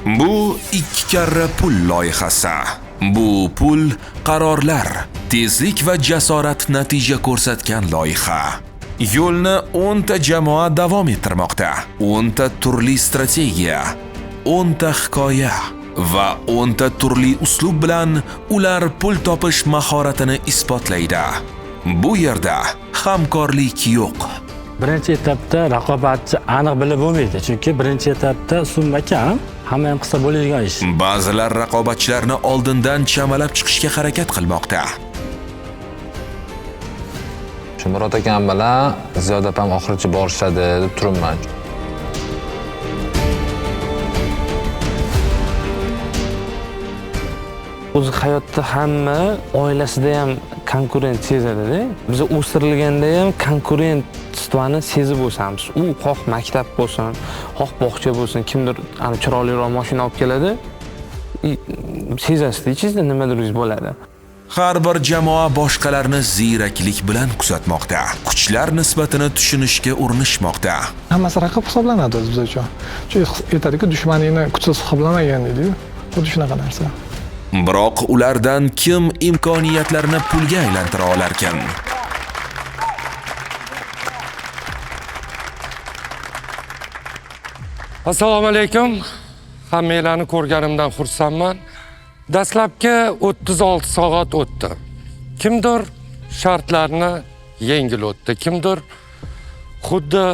Bu 2 karra pul loyihasi. Bu pul qarorlar, tezlik va jasorat natija ko'rsatgan loyiha. Yo'lni 10 ta jamoa davom ettirmoqda. 10 ta turli strategiya, 10 ta hikoya va 10 ta turli uslub bilan ular pul topish mahoratini isbotlaydi. Bu yerda hamkorlik yo'q. Birinchi etapda raqobatchi aniq bilib bo'lmaydi, chunki birinchi etapda summa kam, hamma ham qilsa bo'ladigan ish. Ba'zilar raqobatchilarni oldindan chamalab chiqishga harakat qilmoqda. Murod akam bilan Ziyod opam oxirigacha borishadi deb turibman. O'zi hayotda hamma oilasida ham konkurent sezadi-da. Biz o'stirilganda ham konkurentstvani sezib o'samiz. U xoh maktab bo'lsin, xoh bog'cha bo'lsin, kimdir ana chiroyliroq mashina olib keladi. Sezasiz, ichingizda nimadir bo'ladi. Har bir jamoa boshqalarni ziyraklik bilan kuzatmoqda. Kuchlar nisbatini tushunishga urinishmoqda. Hammasi raqib hisoblanadi biz uchun. Chunki aytadiki, dushmaningni kuchsiz hisoblamagan deydi-ku. Xuddi shunaqa narsa. Biroq ulardan kim imkoniyatlarni pulga aylantira olarkan? Assalomu alaykum. Hammanglarni ko'rganimdan xursandman. Dastlabki 36 soat o'tdi. Kimdir shartlarni yengil o'tdi, kimdir xuddi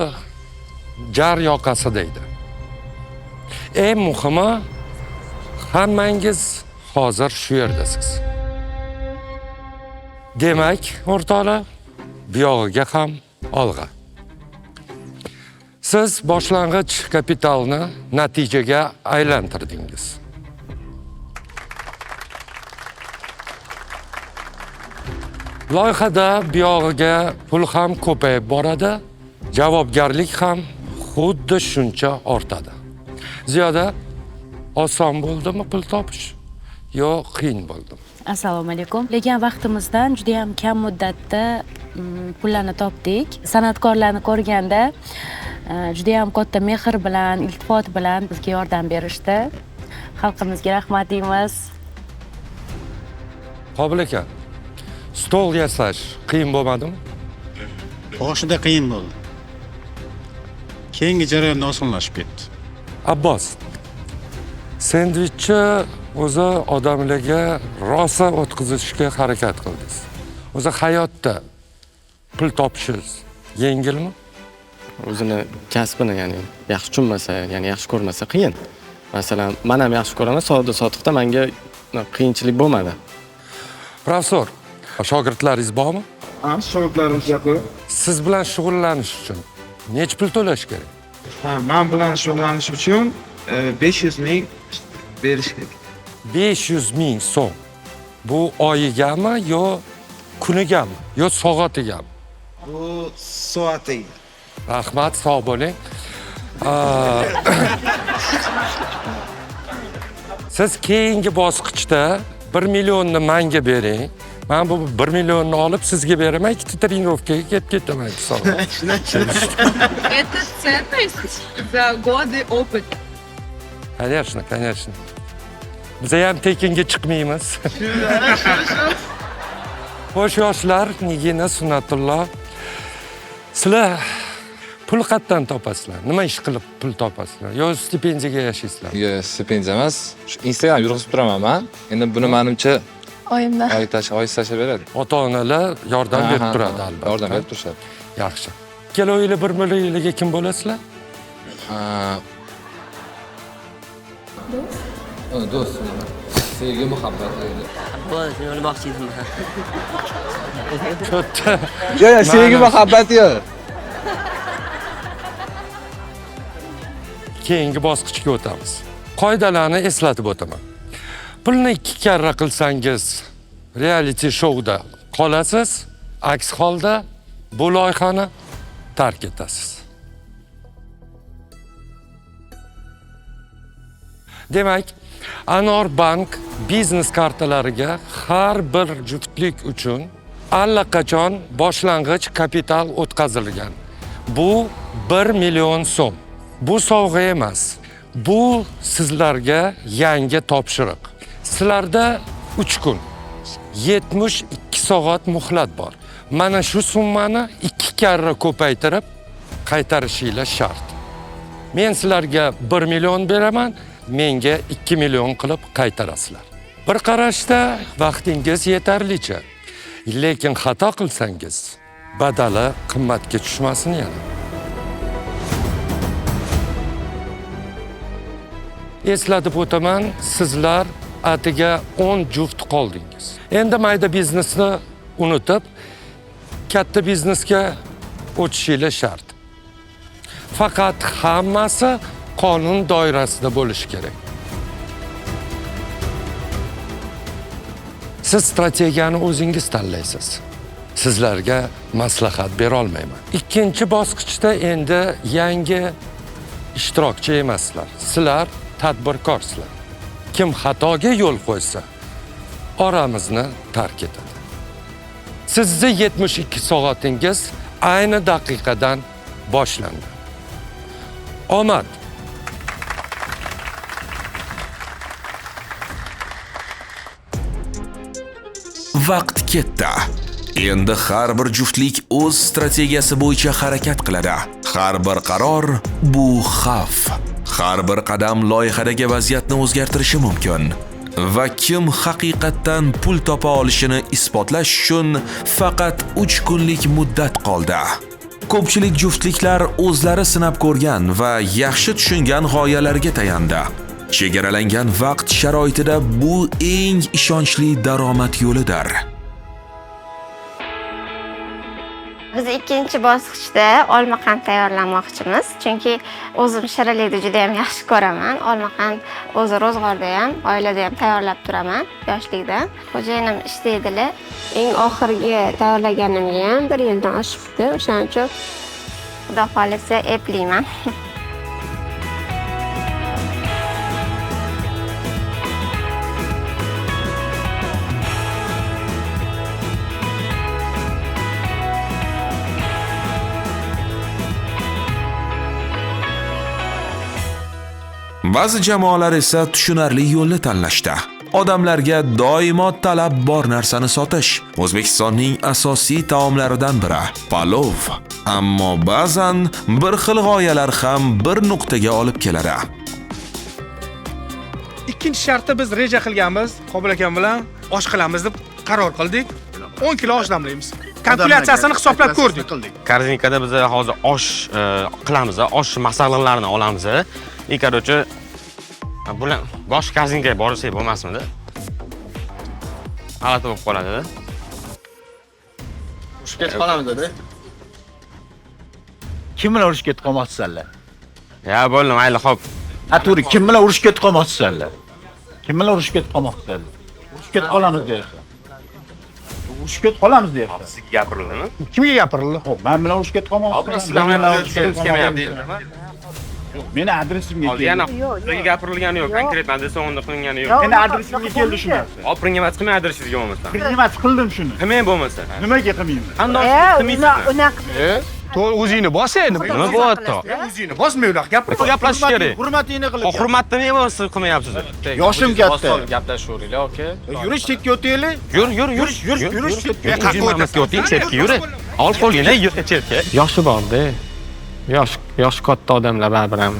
jar yoqasi deydi. Eng muhimi, hammangiz hozir shu yerdasiz. Demak, o'rtoqlar, bu yog'iga ham olg'a. Siz boshlang'ich kapitalni natijaga aylantirdingiz. Loyihada bu yog'iga pul ham ko'payib boradi, javobgarlik ham xuddi shuncha ortadi. Ziyoda, oson bo'ldimi pul topish? Yo, qiyin bo'ldimi? Assalomu alaykum. Lekin vaqtimizdan juda ham kam muddatda pullarni topdik. San'atkorlarni ko'rganda juda ham katta mehr bilan, iltifot bilan bizga yordam berishdi. Xalqimizga rahmat deymiz. Qobil aka, stol yasash qiyin bo'lmadimi? Boshida qiyin bo'ldi. Keyingi jarayonda osonlashib ketdi. Abbos, sendvichni o'zi odamlarga rosa o'tkazishga harakat qildingiz. O'zi hayotda pul topishingiz yengilmi? O'zini kasbini, ya'ni yaxshi tushunmasa, ya'ni yaxshi ko'rmasa qiyin. Masalan, men ham yaxshi ko'raman, savdo-sotiqda menga qiyinchilik bo'lmadi. Professor, shogirdlaringiz bormi? Shogirdlarimiz yo'q. Siz bilan shug'ullanish uchun necha pul to'lash kerak? Men bilan shug'ullanish uchun 500 ming berish kerak. 500 ming so'm. Bu oyigami yo kunigami yo soatigami? Bu soatiga. Rahmat, sog' bo'ling. Siz keyingi bosqichda 1 millionni menga bering. Men bu 1 millionni olib sizga beraman, ikkita trenirovkaga kelib ketaman hisob. Это ценность за годы опыта. Конечно, конечно. Biz ham tekinga chiqmaymiz. Xo'sh yoshlar, Nigina, Sunnatulloh. Sizlar pul qayerdan topasizlar? Nima ish qilib pul topasizlar? Yo stipendiyaga yashaysizlar? Yo'q, stipendiya emas. Instagram yurg'izib turaman men. Endi buni menimcha Oyimdan. oyisi tashlab beradi. Ota-onalar yordam berib turadi albatta. Yordam berib turishadi. Yaxshi. Ikkalovinglar 1 millionga kim bo'lasizlar? Do'st. Sevgi, muhabbat. Bo'ldi, o'lmoqchi edim. Katta. Yo'q, sevgi, muhabbat yo'q. Keyingi bosqichga o'tamiz. Qoidalarni eslatib o'taman. Pulni 2 karra qilsangiz reality showda qolasiz, aks holda bu loyihani tark etasiz. Demak, Anor Bank biznes kartalariga har bir juftlik uchun allaqachon boshlang'ich kapital o'tkazilgan. Bu 1 million so'm. Bu sovg'a emas. Bu sizlarga yangi topshiriq. Sizlarda 3 kun 72 soat muhlat bor. Mana shu summani 2 karra ko'paytirib qaytarishinglar shart. Men sizlarga 1 million beraman, menga 2 million qilib qaytarasizlar. Bir qarashda vaqtingiz yetarlicha. Lekin xato qilsangiz, badali qimmatga tushmasin yana. Eslatib o'taman, sizlar atiga 10 juft qoldingiz. Endi mayda biznesni unutib, katta biznesga o'tishinglar shart. Faqat hammasi qonun doirasida bo'lishi kerak. Siz strategiyani o'zingiz tanlaysiz. Sizlarga maslahat bera olmayman. Ikkinchi bosqichda endi yangi ishtirokchi emaslar. Sizlar tadbirkorsizlar. Kim xatoga yo'l qo'ysa, oramizni tark etadi. Sizni 72 soatingiz ayni daqiqadan boshlandi. Omad. Vaqt ketdi. Endi har bir juftlik o'z strategiyasi bo'yicha harakat qiladi. Har bir qaror bu xavf. Har bir qadam loyihadagi vaziyatni o'zgartirishi mumkin. Va kim haqiqatdan pul topa olishini isbotlash uchun faqat 3 kunlik muddat qoldi. Ko'pchilik juftliklar o'zlari sinab ko'rgan va yaxshi tushungan g'oyalarga tayandi. Chegaralangan vaqt sharoitida bu eng ishonchli daromad yo'lidir. Biz ikkinchi bosqichda olmaqand tayyorlamoqchimiz. Chunki o'zim shirinlikni juda ham yaxshi ko'raman. Olmaqand o'zi ro'zg'orda ham, oilada ham tayyorlab turaman yoshlikdan. Xo'jayinim ishlaydilar. Eng oxirgi tayyorlaganimga ham 1 yildan oshibdi. O'shaning uchun xudo xolisa eplayman. Ba'zi jamoalar esa tushunarli yo'lni tanlashdi. Odamlarga doimo talab bor narsani sotish O'zbekistonning asosiy taomlaridan biri palov. Ammo ba'zan bir xil g'oyalar ham bir nuqtaga olib keladi. Ikkinchi shartda biz reja qilganmiz, Qobil akam bilan osh qilamiz deb qaror qildik. 10 kilo osh damlaymiz. Kalkulyatsiyasini hisoblab ko'rdik. Korzinkada biz hozir osh qilamiz, osh masalalarini olamiz. Короче, bular bosh korzinkaga borsak bo'lmasmidi? G'alati bo'lib qoladi-da. Urushga ketib qolamiz dedi. Kim bilan urushga ketib qolmoqchisiz? Ya bo'ldi, mayli, xo'p. To'g'ri, kim bilan urushga ketib qolmoqchisiz? Kim bilan urushga ketib qolmoqchisiz? Urushga ketib qolamiz deyapti. Urushga ketib qolamiz deyapti. Sizga gapirildimi? Kimga gapirildi? Xo'p, men bilan urushga ketib qolmoqchiman. Sizlar bilan urushga ketib kelmayapti. Meni adresimga keldi. Yana sizga gapirilgani yo'q, konkret adres o'ngda qilingani yo'q. Meni adresimga keldi shu narsa. Olib primat qilmay adresingizga bo'lmasa. Primat qildim shuni. Qilmay bo'lmasa. Nimaga qilmayman? Qandoq qilmaysiz? To'g'ri, o'zingni bos endi. Nima bo'lyapti? O'zingni bosmay ular gaplashish kerak. Hurmatingni qilib. Hurmatni bo'lsa qilmayapsiz. Yoshim katta. Gaplashaveringlar, oka. Yurish chetga o'taylik. Yur. Chetga o'ting, chetga yur. Olib qo'yinglar, yur chetga. Yoshi bor-da. Yosh katta odamlar baribir ham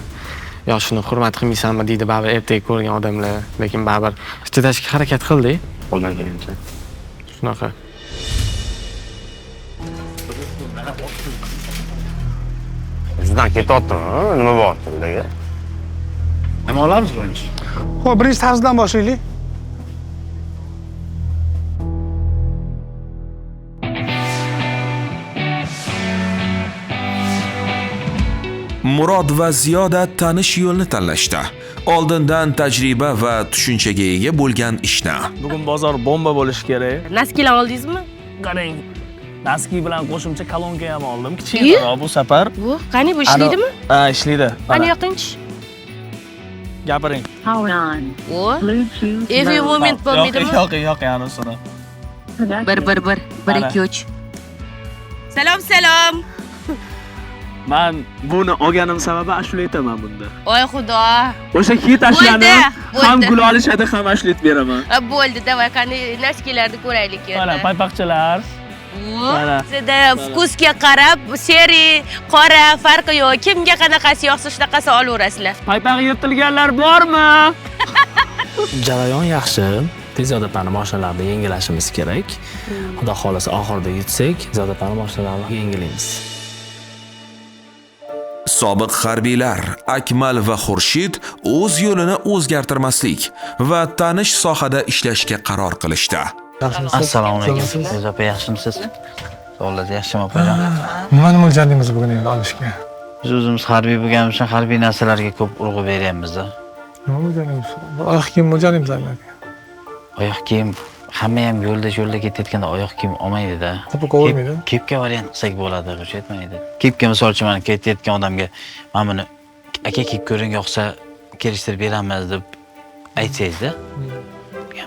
yoshini hurmat qilmaysanmi deydi baribir ertaga ko'rgan odamlar, lekin baribir chidashga harakat qildik qo'ldan kelgancha. Shunaqa. Bizdan ketyaptimi? Nima bo'lyapti bularga? Nima olamiz birinchi? Xo'p, birinchi tarzdan boshlaylik. Murod va Ziyoda tanish yo'lni tanlashdi. Oldindan tajriba va tushunchaga ega bo'lgan ishni. Bugun bozor bomba bo'lishi kerak. Naskilar oldingizmi? Qarang. Naski bilan qo'shimcha kolonka ham oldim. Kichikroq bu safar. Bu qani bu ishlaydimi? Ha, ishlaydi. Qani yoqinchi? Gapiring. Hold on. Every moment bo'lmaydimi? Yo'q, yana so'ra. 1 2 3. Salom. Men buni olganim sababi ashula aytaman bunda. Voy xudo. O'sha hit ashlani Bo'ldi. ham gul olishadi, ham ashula aytib beraman. Bo'ldi, davay qani nochkilarni ko'raylik endi. Mana paypoqchalar. Mana. Sizda vkusga qarab, seri, qora farqi yo'q. Kimga qanaqasi yoqsa shunaqasi olaverasizlar. Paypoq yirtilganlar bormi? Jarayon yaxshi. Tez Ziyodatlarni mashinalarni yengillashimiz kerak. Xudo xolasa oxirida yutsak, Ziyodatlarni mashinalarni yengillaymiz. Sobiq harbiylar Akmal va Xurshid o'z yo'lini o'zgartirmaslik va tanish sohada ishlashga qaror qilishdi. Assalomu alaykum. O'zi opa yaxshimisiz? Sog'lik, yaxshimi opajon? Nimani mo'ljaldingiz bugun endi olishga? Biz o'zimiz harbiy bo'lganimiz uchun harbiy narsalarga ko'p urg'u beryapmiz-da. Nima mo'ljaldingiz? Oyoq kiyim mo'ljaldingiz albatta. Oyoq kiyim hamma ham yo'lda ketayotganda oyoq kiyim olmaydi-da. To'piq qo'ymaydi. Kepka variant qilsak bo'ladi, o'sha aytmaydi. Kepka misol uchun mana ketayotgan odamga "Men buni aka kiyib ko'ring, yo'qsa kelishtirib beramiz" deb aytsangiz-da.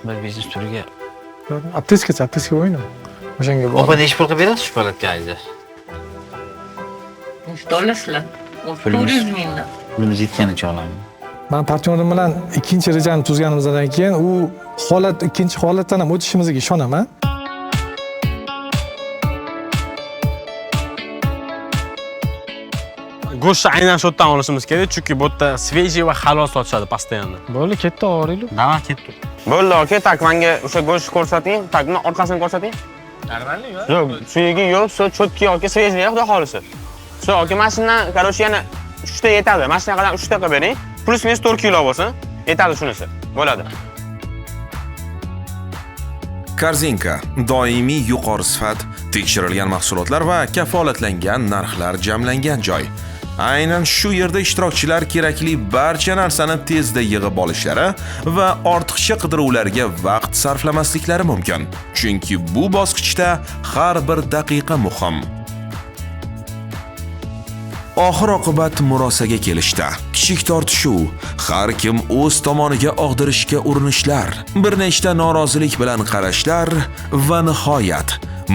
Bir biznes turiga Apteska o'yini. O'shanga bor. Opa necha pul qilib berasiz shu palatkangizni? $400. Pulimiz yetganicha olamiz. Men partnyorim bilan ikkinchi rejani tuzganimizdan keyin u holat ikkinchi holatdan ham o'tishimizga ishonaman. Go'shtni aynan shu yerdan olishimiz kerak, chunki bu yerda svejiy va halol sotishadi постоянно. Bo'ldi, ketdi, oringlar. Davay, ketdi. Bo'ldi, aka, tak menga o'sha go'shtni ko'rsating, takni orqasini ko'rsating. Normalniy-ku. Yo'q, suyagi yo'q, cho'tki yoki svejiy, xudo xolisi. Shu aka, mashinadan, короче, yana 3 ta yetadi. Mashina qadar 3 ta qilib bering. Plus minus 4 kilo bo'lsin. Yetadi shunisi. Bo'ladi. Korzinka doimiy yuqori sifat, tekshirilgan mahsulotlar va kafolatlangan narxlar jamlangan joy. Aynan shu yerda ishtirokchilar kerakli barcha narsani tezda yig'ib olishlari va ortiqcha qidiruvlarga vaqt sarflamasliklari mumkin. Chunki bu bosqichda har bir daqiqa muhim. Oxir oqibat murosaga kelishdi. Kichik tortishuv, har kim o'z tomoniga og'dirishga urinishlar, bir nechta norozilik bilan qarashlar va nihoyat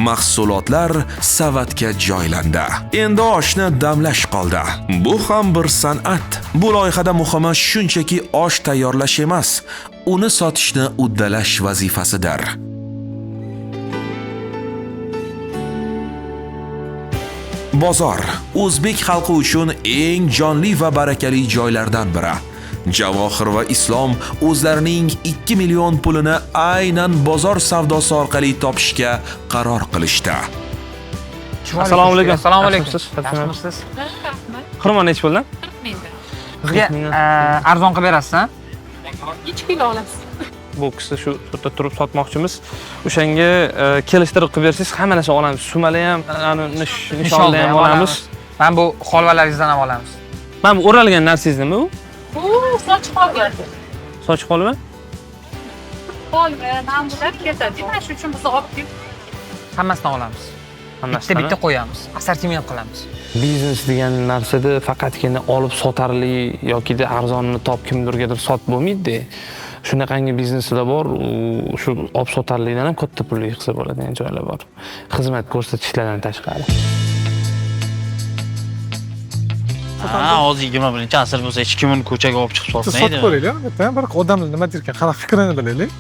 mahsulotlar savatga joylandi. Endi oshni damlash qoldi. Bu ham bir san'at. Bu loyihada muhimi shunchaki osh tayyorlash emas, uni sotishni uddalash vazifasidir. Bozor o'zbek xalqi uchun eng jonli va barakali joylardan biri. Javohir va Islom o'zlarining 2 million pulini aynan bozor savdosi orqali topishga qaror qilishdi. Assalomu alaykum. Assalomu alaykum. Yaxshimisiz? Xurmo nech puldan? Bizga arzon qilib berasiz-a? 2 kilo olasiz. Bu kishi shu yerda turib sotmoqchimiz. O'shanga kelishtirib qilib bersangiz hamma narsa olamiz. Sumali ham, nishonli ham olamiz. Men bu holvalaringizdan ham olamiz. Mana bu o'ralgan narsangiz nima u? Soch qolgan. Soch qolmi? Qolgan, nambular ketadi. Mana shu uchun biz olib kelib hammasidan olamiz. Bitta qo'yamiz, assortiment qilamiz. Biznes degan narsada faqatgina olib sotarli yoki arzonni top kimdirgadir sot bo'lmaydi. Shunaqangi bizneslar bor, shu olib sotarlikdan ham katta pul yig'sa bo'ladigan joylar bor. Xizmat ko'rsatishlardan tashqari. Hozir 21-asr bo'lsa hech kim uni ko'chaga olib chiqib sotmaydi. Sotib ko'raylik, bitta bir odamlar nima derkan, qanaqa fikrini bilaylik.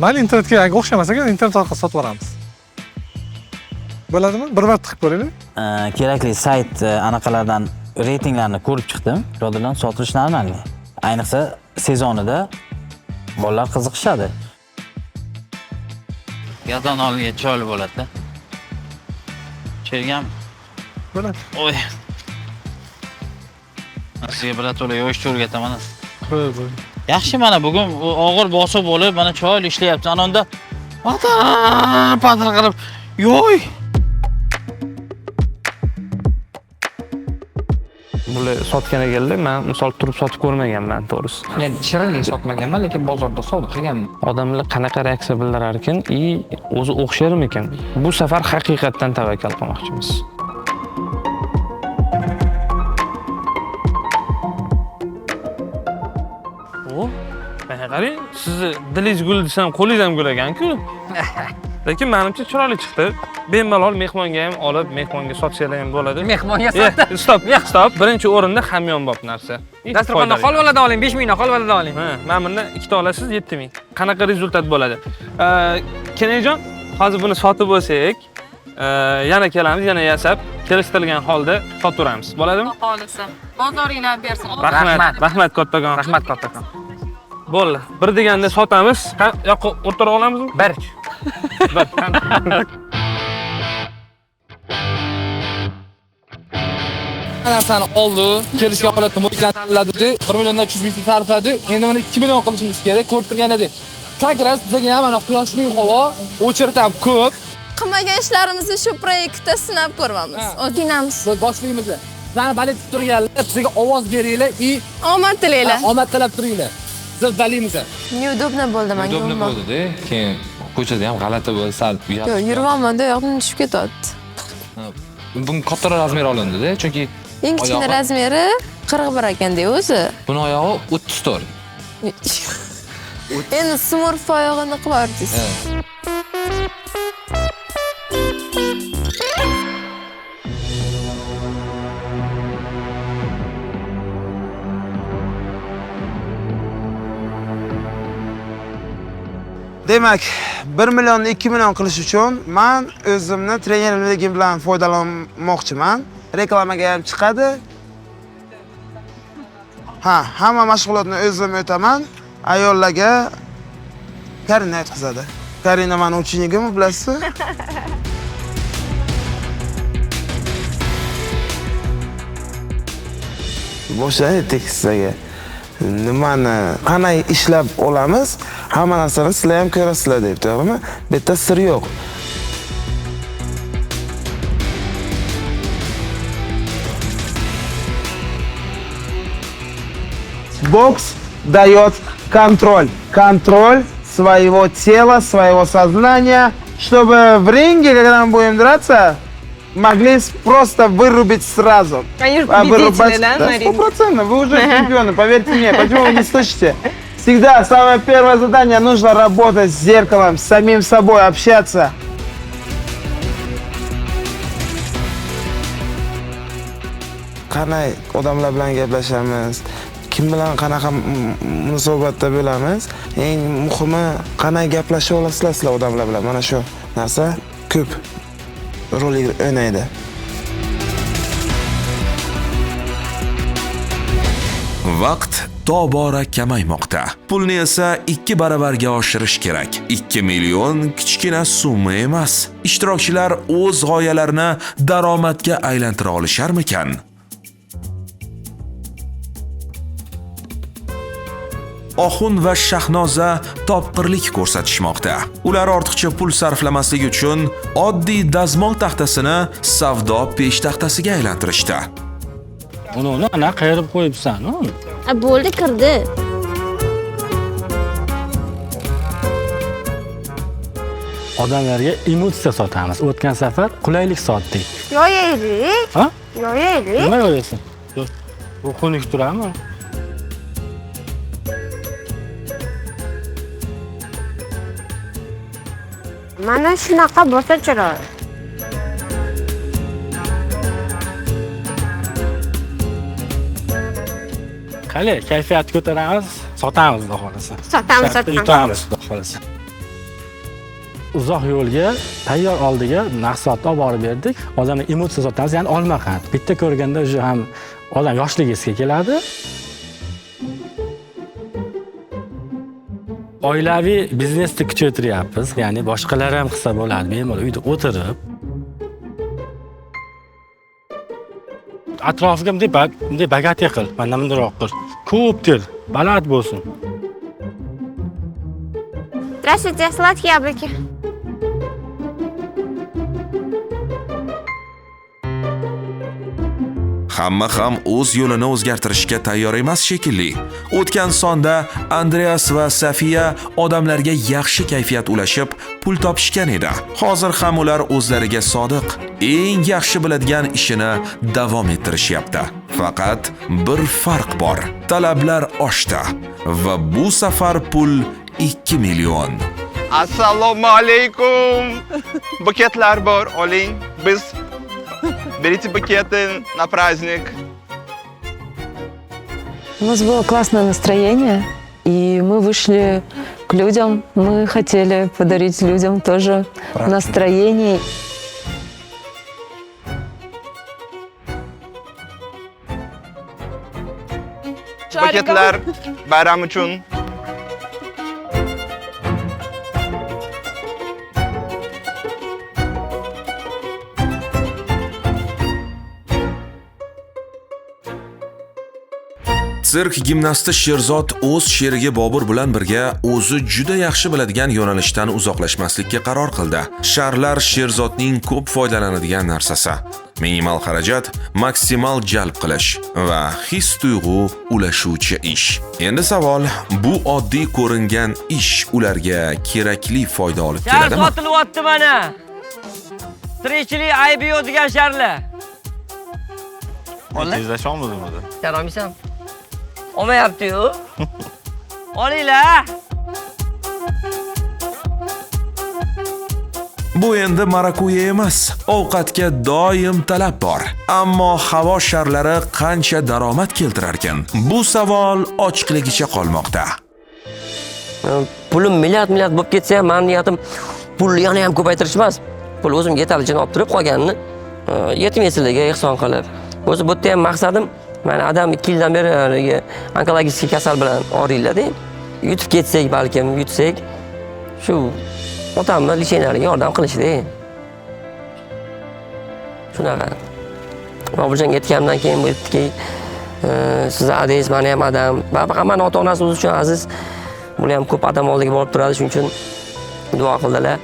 Mayli internetga agar o'xshamasa ekan, internet orqali sotib yuboramiz. Bo'ladimi? Bir marta qilib ko'raylik. Kerakli sayt anaqalardan reytinglarni ko'rib chiqdim. Joylardan sotilish normalmi? Ayniqsa sezonida bolalar qiziqishadi. Gazon olga chiroyli bo'ladi-da. Chergam bo'ladi. Oy. Sizga bir to'la yo'sh o'rgataman. Yaxshi, mana bugun og'ir bosib bo'lib, mana chiroyli ishlayapti. Ana unda patir qilib, yo'y. Bular sotgan ekanlar, men misol turib sotib ko'rmaganman, to'g'risi. Men shirinlik sotmaganman, lekin bozorda savdo qilganman. Odamlar qanaqa reaksiya bildirar ekan, o'zi o'xsharmikan? Bu safar haqiqatdan tavakkal qilmoqchimiz. Mana qarang, sizni dilingiz gul desam, qo'lingiz ham gul ekan-ku. Lekin menimcha chiroyli chiqdi. bemalol mehmonga ham olib, mehmonga sotsanglar ham bo'ladi. Mehmonga sotdi. Stop. Birinchi o'rinda hamyonbop narsa. Dasturxonda holvalardan oling, 5 mingdan holvalardan oling. Ha, mana bundan ikkita olasiz 7 ming. Qanaqa rezultat bo'ladi? Kenajon, hozir buni sotib bo'lsak, yana kelamiz, yana yasab, kelishtirilgan holda sotaveramiz. Bo'ladimi? Xohlasa. Bozoringlar bersin. Rahmat kattakon. Rahmat kattakon. Bo'ldi. Bir deganda sotamiz. Yo'q, o'rtaroq olamizmi? Bir. narsani oldi, kelishgan holatda mo'ljallanib tanladi, 1 milliondan 300 ming sarfladi. Endi mana 2 million qilishimiz kerak, ko'rib turgan edik. Sakras bizga ham mana quyoshli havo, o'chirt ham ko'p. Qilmagan ishlarimizni shu proyektda sinab ko'ramiz. O'tinamiz. Boshlaymiz. Sizlarni balet turganlar, bizga ovoz beringlar и omad tilaylar. Omad tilab turinglar. Biz balaymiz. Neudobno bo'ldi menga. Neudobno bo'ldi-da. Keyin ko'chada ham g'alati bo'ldi, sal Yo'q, yuribman-da, yoqdan tushib ketyapti. Bunga kattaroq razmer olindi-da, chunki eng kichkina razmeri 41 ekanda o'zi. Buni oyog'i 34. Endi Smurf oyog'ini qilib yubordik. Demak, 1 million 2 million qilish uchun men o'zimni trenerligim bilan foydalanmoqchiman. Reklamaga ham chiqadi. Hamma mashg'ulotni o'zim o'taman. Ayollarga Karina aytqizadi. Karina meni uchinchigimi bilasizmi? Boshlaydi tekstga. Nimani qanday ishlab olamiz? Hamma narsani sizlar ham ko'rasizlar deb, to'g'rimi? Bu yerda sir yo'q. Бокс дает контроль. Контроль своего тела, своего сознания, чтобы в ринге, когда мы будем драться, могли просто вырубить сразу. Конечно, победители, да, на ринге? 100%. Вы уже чемпионы, поверьте мне. Почему вы не слышите? Всегда самое первое задание нужно работать с зеркалом, с самим собой, общаться. Qanday odamlar bilan gaplashamiz? Kim bilan qanaqa munosabatda bo'lamiz? Eng muhimi qanday gaplasha olasizlar sizlar odamlar bilan. Mana shu narsa ko'p rol o'ynaydi. Vaqt tobora kamaymoqda. Pulni esa 2 baravarga oshirish kerak. 2 million kichkina summa emas. Ishtirokchilar o'z g'oyalarini daromadga aylantira olisharmikan? Oxun va Shahnoza topqirlik ko'rsatishmoqda. Ular ortiqcha pul sarflamaslik uchun oddiy dazmol taxtasini savdo peshtaxtasiga aylantirishdi. Uni ana qayirib qo'yibsan, Bo'ldi, kirdi. Odamlarga emotsiya sotamiz. O'tgan safar qulaylik sotdik. Yoyaylik. Ha? Yoyaylik. Nima yo'yaysan? Bu xunuk turadimi? Mana shunaqa bo'lsa chiroyli. Qani, kayfiyatni ko'taramiz, sotamiz xudo xolasa. Sotamiz. Yutamiz xudo xolasa. Uzoq yo'lga tayyor oldiga mahsulotni olib borib berdik. Odamga emotsiya sotamiz, ya'ni olmaqand. Bitta ko'rganda o'sha ham odam yoshlik esiga keladi. Oilaviy biznesni kuchaytiryapmiz, ya'ni boshqalar ham qilsa bo'ladi, bemalol uyda o'tirib. Atrofiga bunday bagati qil, mana bundayroq qil. Ko'p til, baland bo'lsin. Здравствуйте, сладкие яблоки. Hamma ham o'z yo'lini o'zgartirishga tayyor emas shekilli. O'tgan sonda Andreas va Safiya odamlarga yaxshi kayfiyat ulashib, pul topishgan edi. Hozir ham ular o'zlariga sodiq, eng yaxshi biladigan ishini davom ettirishyapti. Faqat bir farq bor. Talablar oshdi va bu safar pul 2 million. Assalomu alaykum. Buketlar bor, oling. Biz берите букеты на праздник. У нас было классное настроение, и мы вышли к людям. Мы хотели подарить людям тоже настроение. Buketlar bayram uchun. Sirk gimnasti Sherzod o'z sherigi Bobur bilan birga o'zi juda yaxshi biladigan yo'nalishdan uzoqlashmaslikka qaror qildi. Sharlar Sherzodning ko'p foydalanadigan narsasi. Minimal xarajat, maksimal jalb qilish va his-tuyg'u ulashuvchi ish. Endi savol, bu oddiy ko'ringan ish ularga kerakli foyda olib keladimi? Shar sotilyapti mana. Tirikchilik aybi yo'q degan sharlar. Tezlashomizmi? Charamisan? Olmayapti-yu. Olinglar. Bu endi marakuya emas, ovqatga doim talab bor. Ammo havo sharlari qancha daromad keltirar ekan? Bu savol ochiqligicha qolmoqda. Pulim milliard bo'lib ketsa ham, men niyatim pulni yana ham ko'paytirish emas. Pul o'zim yetarlicha olib turib qolganini yetim yesillarga ehson qilib. O'zi bu yerda ham maqsadim, mana adam 2 yildan beri onkologik kasal bilan og'riylar-da. Yutib ketsak, balkim yutsak, shu otamni lichenariga yordam qilishdi. Shunaqa. Boburjon ketgandan keyin bu yerdiki, siz adingiz, meni ham adam. Faqat meni ota-onasi o'zi uchun aziz. Bular ham ko'p odam oldiga borib turadi, shuning uchun duo qildilar.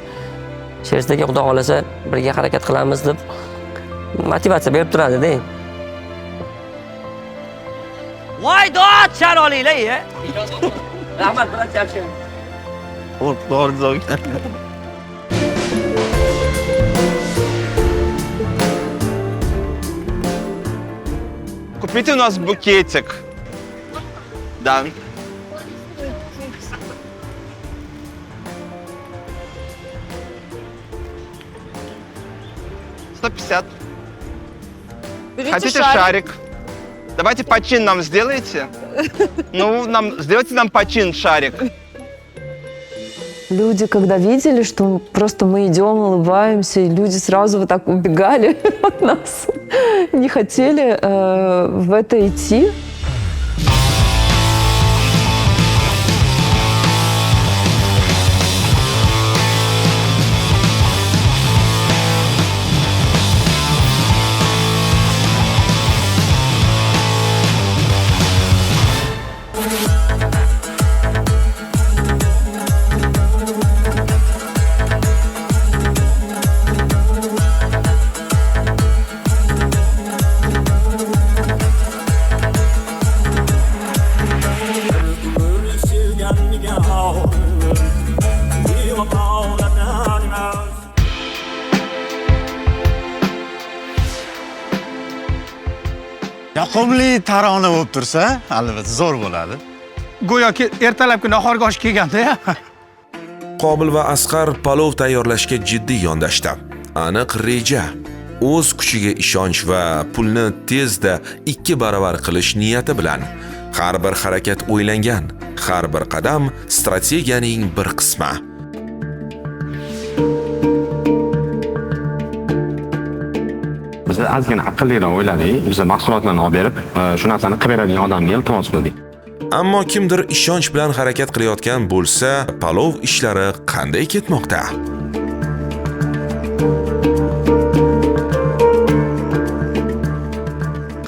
Sherzodga Xudo xolasa birga harakat qilamiz deb motivatsiya berib turadi-da. Voy dod shar olinglar-ya. Rahmat bilan chaqing. Купите у нас букетик. Да. $150. Хотите шарик? Давайте почин нам сделайте. Ну, сделайте нам почин шарик. Люди, когда видели, что просто мы идем, улыбаемся, и люди сразу вот так убегали от нас, не хотели в это идти. Yoqimli tarona bo'lib tursa, albatta zo'r bo'ladi. Go'yoki ertalabki nahorga osh kelganda-ya. Qobil va Asqar palov tayyorlashga jiddiy yondashdi. Aniq reja, o'z kuchiga ishonch va pulni tezda 2 baravar qilish niyati bilan har bir harakat o'ylangan, har bir qadam strategiyaning bir qismi. Biz ozgina aqlliroq o'yladik. Biz mahsulotlarni olib berib, shu narsani qilib beradigan odamga iltimos qildik. Ammo kimdir ishonch bilan harakat qilayotgan bo'lsa, palov ishlari qanday ketmoqda?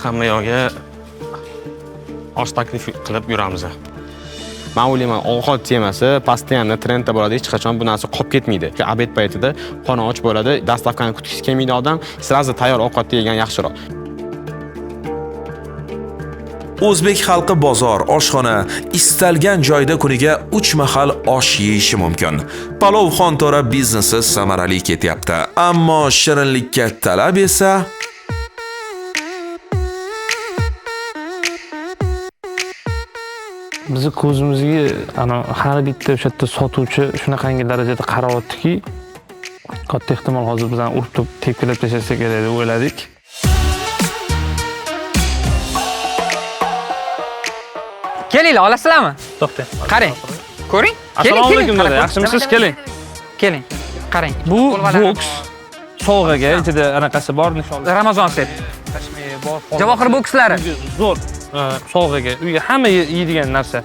Hamma yoqqa osh taklif qilib yuramiz. Men o'ylayman, ovqat temasi postoyanno trendda bo'ladi, hech qachon bu narsa qolib ketmaydi. Obed paytida qoni och bo'ladi, dastavkani kutgisi kelmaydi odam, sirazi tayyor ovqat yegan yaxshiroq. O'zbek xalqi bozor, oshxona istalgan joyda kuniga 3 mahal osh yeyishi mumkin. Palov xonto'ra biznesi samarali ketyapti. Ammo shirinlikka talab esa Bizni ko'zimizga ana har bitta o'sha yerda sotuvchi shunaqangi darajada qarayaptiki, katta ehtimol hozir bizani urib tepkilab tashlasa kerak deb o'yladik. Kelinglar, olasizlarmi? To'xta. Qarang. Ko'ring. Assalomu alaykum dada, yaxshimisiz? Keling. Keling. Qarang. Bu boks sovg'aga ichida anaqasi bor nishonlar. Ramazon set. Javohir bokslari. Zo'r. Sovg'aga, uyga hamma yeydigan narsa.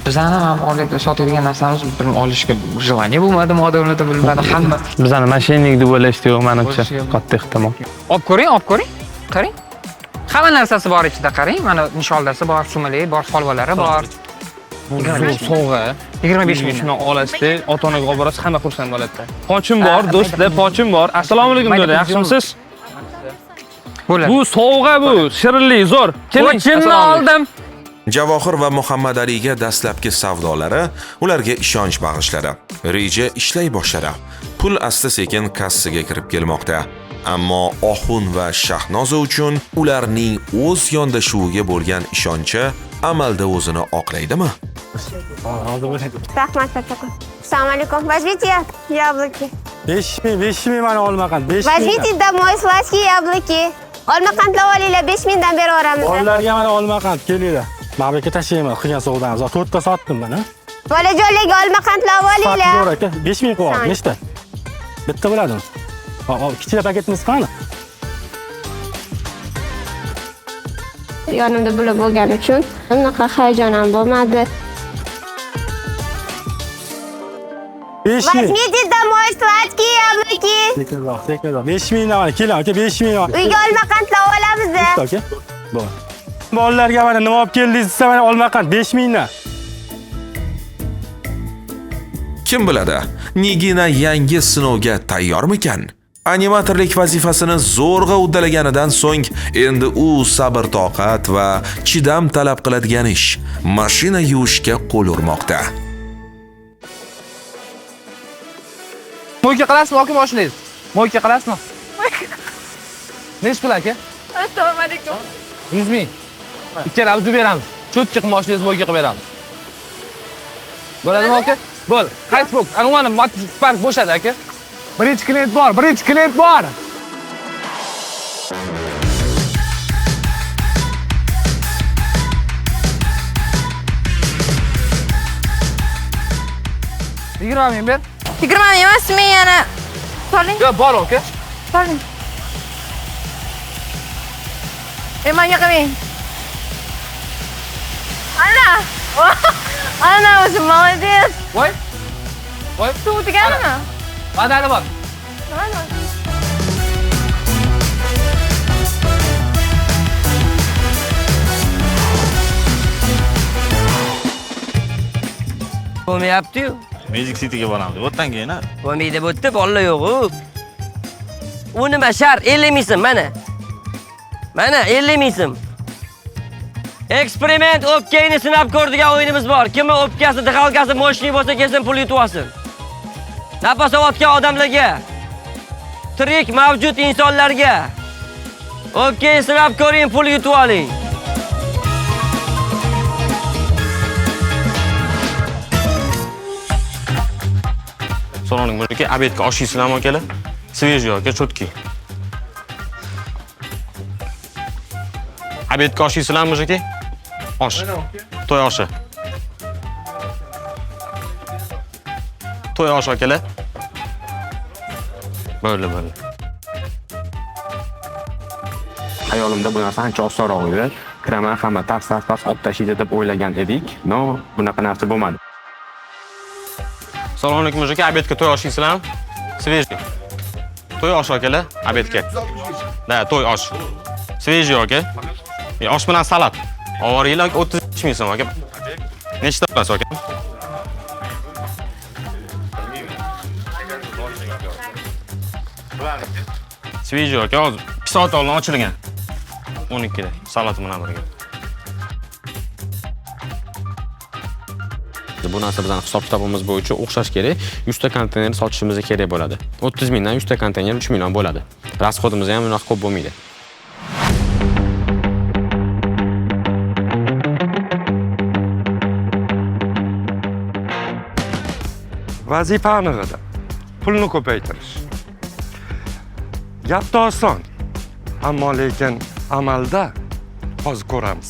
Bizani ham olib sotadigan narsamiz bir olishga желание bo'lmadimi, odamlarda bilmadi hamma. Bizani mashining deb o'ylashdi, menimcha katta ehtimol. Olib ko'ring. Qarang. Hamma narsasi bor ichida, qarang. Mana nisholdasi bor, sumali bor, folvalari bor. Bu sovg'a 25 ming shuni olasizda, ota-onaga olib borasiz, hamma xursand bo'ladi. Pochim bor, do'stlar, pochim bor. Assalomu alaykum dada, yaxshimisiz? Bu sovg'a bu, shirinlik zo'r. Keling, Pochimni oldim. Javohir va Muhammad Aliga dastlabki savdolari ularga ishonch bag'ishladi. Reja ishlay boshladi. Pul asta-sekin kassaga kirib kelmoqda. Ammo Oxun va Shahnoza uchun ularning o'z yondashuviga bo'lgan ishonchi amalda o'zini oqlaydimi? Rahmat aka. Assalomu alaykum. Возьмите яблоки. 5 ming mana olmaqand. 5 ming. Возьмите домой сладкие яблоки. Olmaqandlar olinglar, 5 mingdan beraveramiz. Bolalarga mana olmaqand, kelinglar. Mabika tashlayman, qilgan savdomiz. 4 ta sotdim mana. Bolajonlarga olmaqandlar olinglar. To'g'ri aka, 5 ming qo'yib, nechta? Bitta bo'ladimi? Kichkina paketimiz qani? Yonimda bular bo'lgani uchun unaqa hayajon ham bo'lmadi. 5 ming. Возьмите домой сладкие яблоки. Sekinroq. 5 mingdan mana keling aka, 5 ming. Uyga olmaqandlar olamiz. Aka. Bor. Bolalarga mana nima olib keldingiz desa mana olmaqand 5 mingdan. Kim biladi, Nigina yangi sinovga tayyormikan? Animatorlik vazifasini zo'rg'a uddalaganidan so'ng endi u sabr toqat va chidam talab qiladigan ish mashina yuvishga qo'l urmoqda. Mo'yka qilasizmi yoki boshlaysiz? Mo'yka qilasizmi? Nech pul aka? Assalomu alaykum. 100 ming. Ikkalamiz beramiz. Cho'tchi qilib boshlaysiz, mo'yka qilib beramiz. Bo'ladimi aka? Bo'l. Qaysi boks? Ana mana park bo'shadi aka. Birinchi klient bor. Yigirma ming ber. 20 ming emas, men yana soling. Yo, bor aka. Soling. Menga qilmang. Ana o'zi молодец. Voy. Suvtiganmi? Badali bor. Bo'lmayapti-yu. Magic City'ga boramiz. O'tdan keyin. Bo'lmaydi, bu yerda bolalar yo'q-ku. U nima shart? 50 ming so'm mana. Mana 50 ming so'm. Eksperiment o'pkangni sinab ko'radigan o'yinimiz bor. Kimni o'pkasi, dixalkasi moshli bo'lsa kelsin, pul yutib olsin. Nafas olayotgan odamlarga, tirik mavjud insonlarga o'pkangni sinab ko'ring, pul yutib oling. So'roning mujiki, obedga osh yeysizlarmi akalar? Svejiy yoki cho'tki. Obedga osh yeysizlarmi mujiki? Osh. To'y oshi. To'y oshi akalar. Bo'ldi. Hayolimda bu narsa ancha osonroq edi. Kiraman hamma tas olib tashlaydi deb o'ylagan edik. No, bunaqa narsa bo'lmadi. Assalomu alaykum mujiki, obedga to'y osh yeysizlarmi? Svejiy. To'y oshi akalar, obedga. Da, to'y osh. Svejiy aka. Osh bilan salat. Ovoringlar 35 ming so'm aka. Nechta olasiz aka? Svejiy aka, hozir 2 soat oldin ochilgan. 12 da, salat bilan birga. Bu narsa bizning hisob-kitobimiz bo'yicha o'xshash kerak. 100 ta konteyner sotishimiz kerak bo'ladi. 30 mingdan 100 ta konteyner 3 million bo'ladi. Rasxodimiz ham unaqa ko'p bo'lmaydi. Vazifa aniq edi. Pulni ko'paytirish. Gapda oson. Ammo lekin amalda hozir ko'ramiz.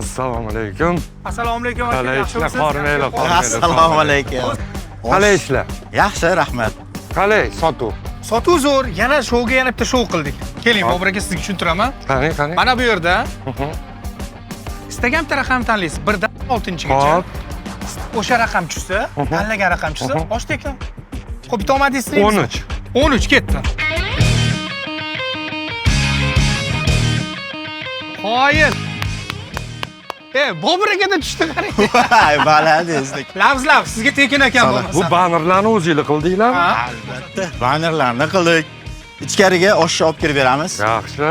Assalomu alaykum. Assalomu alaykum. Qalay ishlar, qormaylar, Assalomu alaykum. Qalay ishlar? Yaxshi, rahmat. Qalay sotuv? Sotuv zo'r. Yana shouga yana bitta shou qildik. Keling, Bobur aka sizga tushuntiraman. Qani. Mana bu yerda istagan bitta raqam tanlaysiz. 1dan 6-gacha. O'sha raqam tushsa, tanlagan raqam tushsa, ochdi ekan. Xo'p, bitta omadingizni 13. 13 ketdi. Qoyil. Bobur akada tushdi qarang. Voy, balandingizlik. Lavz, sizga tekin ekan bo'lmasa. Bu bannerlarni o'zingizlar qildinglarmi? Albatta, bannerlarni qildik. Ichkariga oshni olib kirib beramiz. Yaxshi.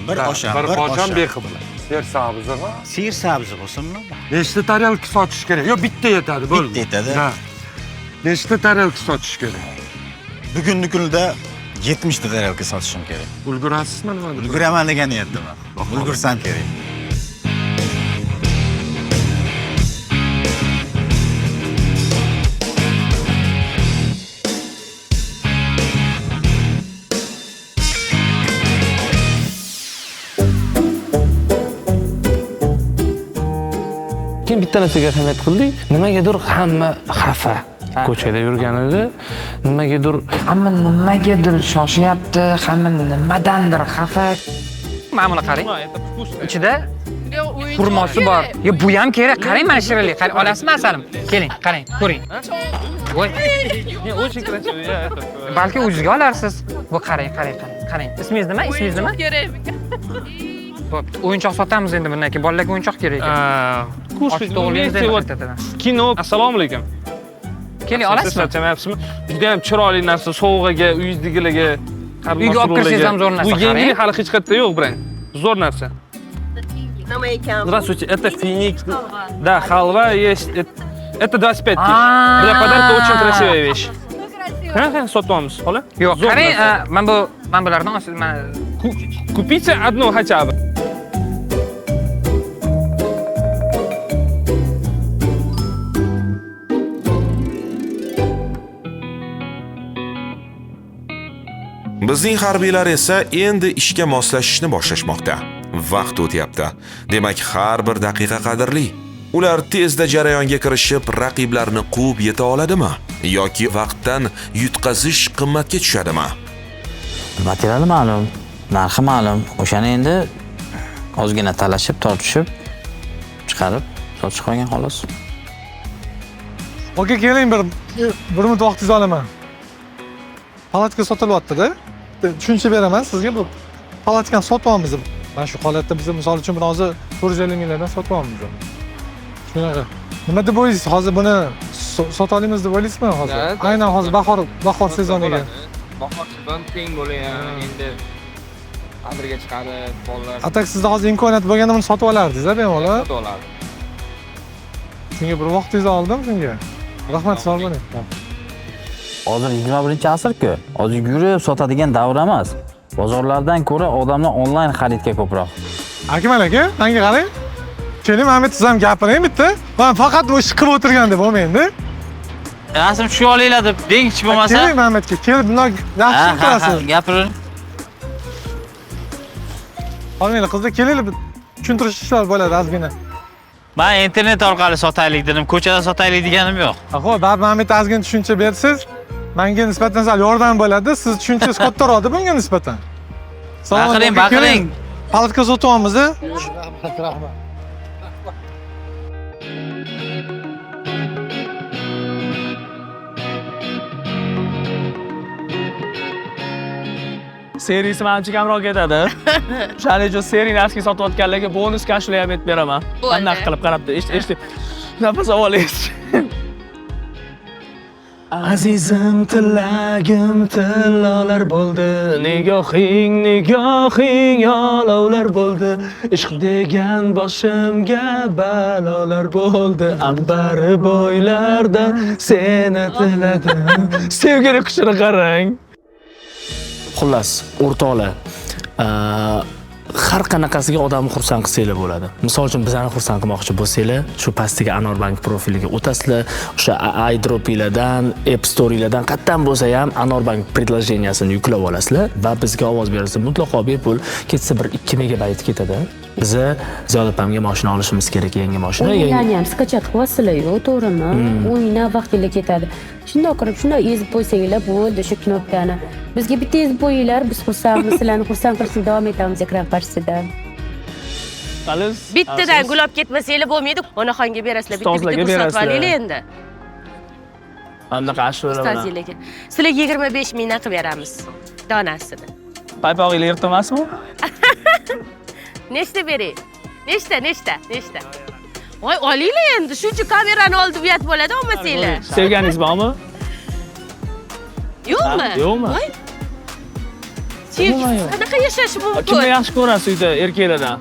Bir osham, bir qochon bexibla. Ser sabzimi? Sir sabzi bo'lsinmi? Nechta tarelka sotish kerak? Yo, bitta yetadi, bo'ldi. Bitta yetadi. Nechta tarelka sotish kerak? Bugungi kunda 70 ta tarelka sotishim kerak. Ulgurasizmi nima? Ulguraman degan niyatdaman. Ulgursam kerak. Keyin bitta narsaga ahamiyat qildik. Nimagadir hamma xafa. Ko'chada yurganida nimagadir shoshyapti, hamma nimadandir xafa. Mana buni qarang. Ichida xurmosi bor. Bu ham kerak. Qarang mana shirinlik. Qarang, olasizmi asalim? Keling, qarang, ko'ring. Voy. Men очень красивый, я это. Balki o'zingizga olarsiz. Bu qarang. Ismingiz nima? Kerak. Bo'pti. O'yinchoq sotamiz endi bundan keyin. Bolalarga o'yinchoq kerak ekan. Kino. Assalomu alaykum. Keling, olasizmi? Charchamayapsizmi? Juda ham chiroyli narsa, sovg'aga, uyingizdagilarga, uyga olib kirshingiz ham zo'r narsa. Bu yengil hali hech qayerda yo'q, brend. Zo'r narsa. Nima ekan? Здравствуйте, это финик. Да, халва есть. Это 25 тысяч. Для подарка очень красивая вещь. Qanaqa sotyapmiz, xola? Yo'q, qarang, men bulardan Купите одну хотя бы. Bizning harbiylar esa endi ishga moslashishni boshlashmoqda. Vaqt o'tyapti. Demak, har bir daqiqa qadrli. Ular tezda jarayonga kirishib, raqiblarni quvib yeta oladimi? Yoki vaqtdan yutqazish qimmatga tushadimi? Materiali ma'lum, narxi ma'lum. O'shani endi ozgina talashib, tortishib, chiqarib, sotish qolgan xolos. Aka, keling, bir minut vaqtingizni olaman. Palatka sotilyapti-da. Tushuncha beraman sizga. Bu palatkani sotyapmiz. Mana shu holatda biz misol uchun buni hozir 450 minglardan sotyapmiz. Shunaqa. Nima deb o'ylaysiz? Hozir buni sota olamiz deb o'ylaysizmi hozir? Aynan hozir bahor sezoniga. Bahor sezon teng bo'layapti. Endi abrga chiqarib, bolalar. Atak sizda hozir imkoniyat bo'lganda buni sotib olardingiz-a, bemalol. Sotib olardim. Shunga bir vaqtingizni oldim shunga. Rahmat, sog' bo'ling. Hozir 21-asr-ku. Hozir yurib sotadigan davr emas. Bozorlardan ko'ra odamlar onlayn xaridga ko'proq. Akmal aka, menga qarang. Keling, Mahmud siz ham gapiring bitta. Men faqat bu ishni qilib o'tirganda bo'lmaydi. Rasm tushib olinglar deb dengchi bo'lmasa. Keling Mahmudga, kelib bunday yaxshi qilasiz. Gapiring. Olmaylar, qizlar kelinglar, tushuntirish ishlar bo'ladi ozgina. Men internet orqali sotaylik dedim, ko'chada sotaylik deganim yo'q. Xo'p, baribir Mahmud ozgina tushuncha bersiz, menga nisbatan sal yordam bo'ladi. Siz tushunchangiz kattaroqda bunga nisbatan. Baqiring. Palatka sotyapmiz. Rahmat. Serisi menimcha kamroq ketadi. O'shaning uchun seri narsaga sotayotganlarga bonus kashlar ham beraman. Qanday qilib qarab eshitib nafas olingiz. Azizim tilagim tillolar bo'ldi, nigohing olovlar bo'ldi, ishq degan boshimga balolar bo'ldi, ambari bo'ylarda seni tiladim. Sevgili qushini qarang. Xullas, o'rtoqlar, har qanaqasiga odamni xursand qilsanglar bo'ladi. Misol uchun bizani xursand qilmoqchi bo'lsanglar, shu pastdagi Anorbank profiliga o'tasizlar, o'sha iDropinglardan, App Store'lardan qayerdan bo'lsa ham Anorbank предложениясini yuklab olasizlar va bizga ovoz berasiz. Mutlaqo bepul, ketsa bir 2 megabayt ketadi. Biz Ziyoda opamga mashina olishimiz kerak, yangi mashina. O'yinlarni ham skachat qilasizlar-ku, to'g'rimi? O'yinlar vaqtida ketadi. Shundoq qilib, shunday ezib qo'ysanglar bo'ldi shu knopkani. Bizga bitta ezib qo'yinglar, biz xursandmiz, sizlarni xursand qilishda davom etamiz ekran qarshisida. Bittadan gulab ketmasanglar bo'lmaydi. Onaxonga berasizlar, bitta ko'rsatib olinglar endi. Anaqa ashulalar. Ustozlarga. Sizlarga 25 mingdan qilib beramiz. Donasini. Paypog'inglar yirtmasmi? Nechta bering? Nechta? Voy, olinglar endi, shuncha kamerani olib uyat bo'ladi, olmasanglar. Sevganingiz bormi? Yo'qmi? Yo'qmi? Voy. Qanaqa yashash mumkin? Kimni yaxshi ko'rasiz uyda erkaklardan?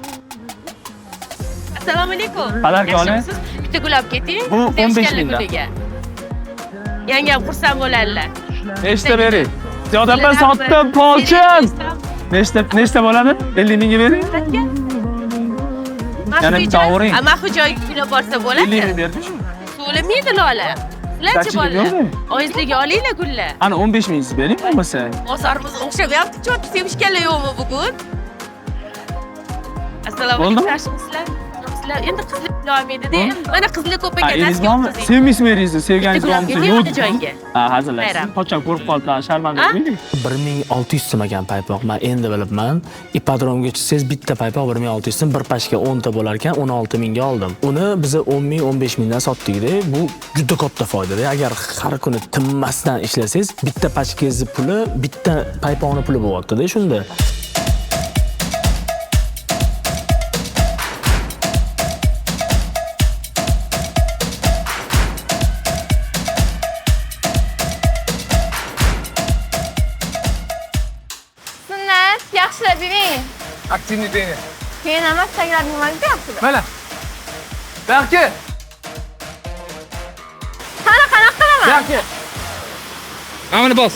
Assalomu alaykum. Palarka oling. Bitta gulab keting. Bu 15 mingdan. Yangam xursand bo'ladilar. Nechta bering? Ziyoda opa sotdim, polchin. Nechta bo'ladi? 50 mingga bering. Yana bitta o'ring. Amaxu joyga gulab borsa bo'ladi. 50 ming berdish. So'lamaydi Lola. Sizlarchi bolalar? Oyizliga olinglar gullar. Ana 15 ming siz bering bo'lmasa. Bozorimiz o'xshamayapti, chot sevishganlar yo'qmi bugun? Assalomu alaykum, yaxshimisizlar? Endi qizlar olmaydi-da. Mana qizlar ko'p ekan, nasib sevmaysizmi eringizni? Sevganingiz bormi? Yo'q joyga. Ha, hazillaysiz. Qochon ko'rib qoldilar, sharmanda bo'lmaylik. 1600 so'm ekan paypoq. Men endi bilibman. Ipodromga chiqsangiz bitta paypoq 1600 so'm, bir pashka 10 ta bo'lar ekan, 16 mingga oldim. Uni biz 10 ming, 15 mingdan sotdik-da. Bu juda katta foyda-da. Agar har kuni tinmasdan ishlasangiz, bitta pashkangiz puli, bitta paypoqning puli bo'lyapti-da shunda. Yaxshilab bering. Aktivni bering. Keyin emas, taglar nimaga deyapsizlar? Mana. Belki. Qanaqa qilaman? Belki. Mana bos.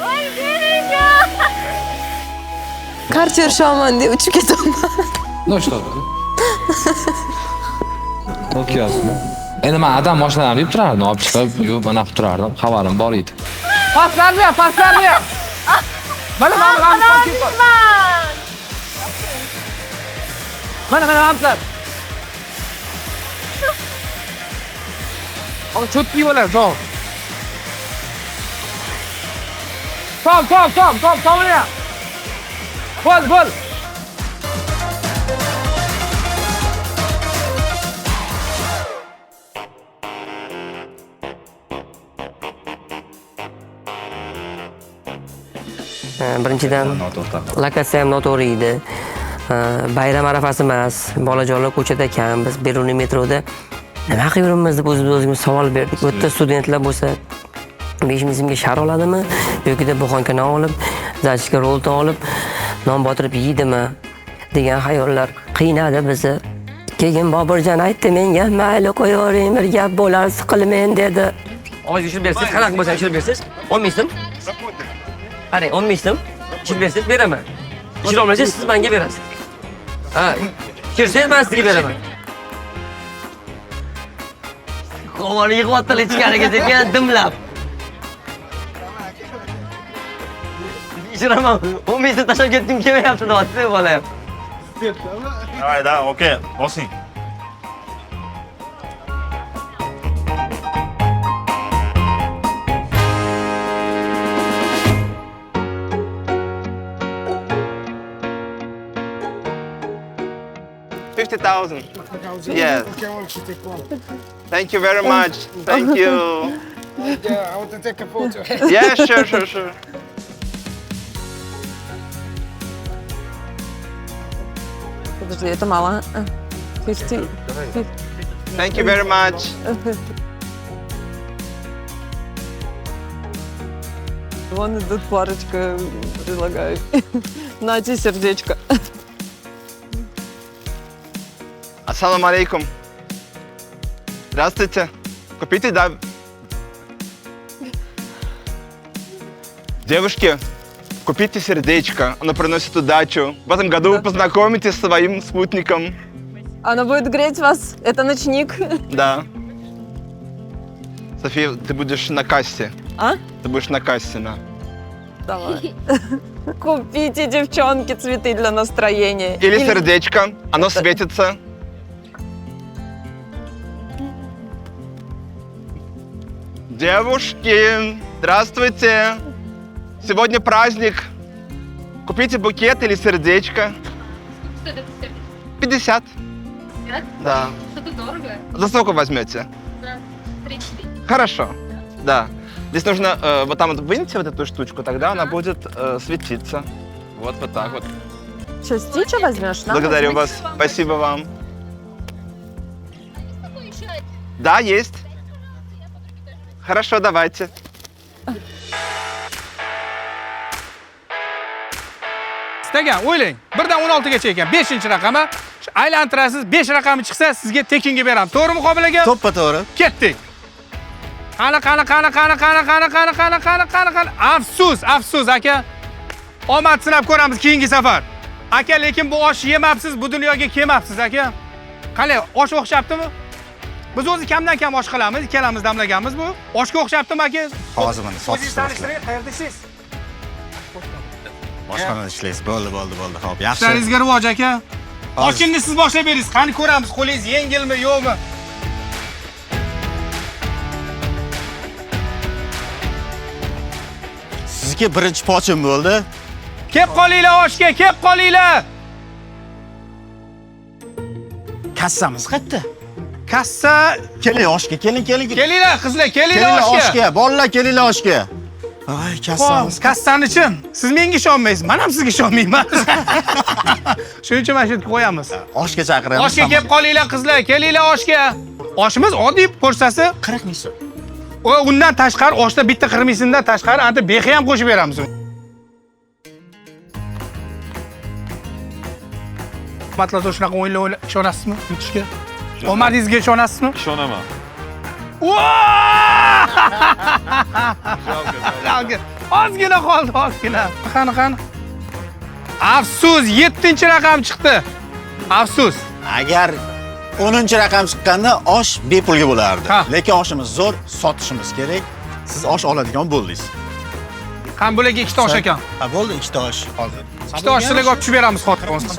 Voy, bering-ku. Karcher shaman deb uchib ketaman. Noshtabdi. O'tkazdim. Endi men adam mashinalarni deb turardim, olib chiqib, yo'q, mana qilib turardim, xabarim bor edi. Paslarni. Mana. Hamslar. Ana cho'tki bo'ladi, zo'r. Tom. Bo'l. Birinchidan lokatsiya ham noto'g'ri edi. Bayram arafasi emas, bolajonlar ko'chada kam, biz Beruniy metroda nima qilib yuribmiz deb o'zimizga savol berdik. Bu yerda studentlar bo'lsa 5 ming so'mga shar oladimi yoki buxonka non olib, zachka rolton olib, non botirib yeydimi degan xayollar qiynadi bizni. Keyin Boburjon aytdi menga, mayli qo'yavering, bir gap bo'lar, siqilmen dedi. Oy, ishib bersiz, qanaqa bo'lsa ishib bersiz? 10 ming so'm. Qarang, 10 ming so'm ishib bersiz, beraman. Ishib olmasangiz siz menga berasiz. Ha, kirsangiz men sizga beraman. Qo'mani yig'vatlar ichkariga degan dimlab. Ishiraman, 10 ming so'm tashlab ketdim, kelmayapti deb bolam. Hayda, okey, bosing. $50,000. Yes. Thank you very much. Thank you. Yeah, I want to take a photo. Yeah, sure. Подожди, это мало. 50. Thank you very much. Вон идут парочка, предлагают. Нате сердечко. Assalomu alaykum. Здравствуйте. Купите, да. Девушки, купите сердечко, оно приносит удачу. В этом году вы познакомитесь с своим спутником. Оно будет греть вас? Это ночник? Да. София, ты будешь на кассе. А? Ты будешь на кассе, да. Давай. Купите, девчонки, цветы для настроения. Или сердечко, оно светится. Девушки, здравствуйте. Сегодня праздник. Купите букет или сердечко. 50. Да. Что-то дорого. За сколько возьмете? 3-4. Хорошо. Да. Здесь нужно вот там вот выньте вот эту штучку, тогда она будет светиться. Вот так вот. Что, Стича возьмешь? Благодарю вас. Спасибо вам. Да, есть. Хорошо, давайте. Istagan, o'ylang. 1dan 16gacha ekan, 5-raqami. Aylantirasiz, 5 raqami chiqsa, sizga tekinga beraman. To'g'rimi, Qobil aka? To'ppa-to'g'ri. Ketdik. Qani. Afsus aka. Omad sinab ko'ramiz keyingi safar. Aka, lekin bu osh yemabsiz, bu dunyoga kelmabsiz aka. Qani, osh o'xshabdimi? Biz o'zi kamdan kam osh qilamiz, ikkalamiz damlaganmiz bu. Oshga o'xshabdimi aka? Hozir mana sotishda tanishtiring, qayerda ishlaysiz? boshqarmada ishlaysiz. Bo'ldi. Xo'p, yaxshi. Ishlaringizga rivoj aka. Oshimni siz boshlab berasiz. Qani ko'ramiz, qo'lingiz yengilmi, yo'qmi? Sizga birinchi pochim bo'ldi. Kelib qolinglar oshga, kelib qolinglar. Kassamiz qayerda? Kassa, Keling oshga, keling. kelinglar qizlar, kelinglar oshga. Bolalar kelinglar oshga. Ay, kassamiz. Kassani uchun siz menga ishonmaysiz, men ham sizga ishonmayman. Shuning uchun mana shu yerga qo'yamiz. Oshga chaqiramiz. Oshga kelib qolinglar qizlar, kelinglar oshga. Oshimiz oddiy ko'rsasi 40 ming so'm. Undan tashqari oshda bitta 40 ming so'mdan tashqari anta behi ham qo'shib beramiz. Matlato shunaqa o'yinlar ishonasizmi? Yutishga. Omadingizga ishonasizmi? Ishonaman. Ozgina qoldi, ozgina. Qani. Afsus, 7-raqam chiqdi. Afsus. Agar 10-raqam chiqqanda osh bepulga bo'lardi. Lekin oshimiz zo'r, sotishimiz kerak. Siz osh oladigan bo'ldingiz. Qani bularga 2 ta osh ekan. Ha, bo'ldi, 2 ta osh hozir. 2 ta osh sizlarga olib tushib beramiz, xotir bo'lsin.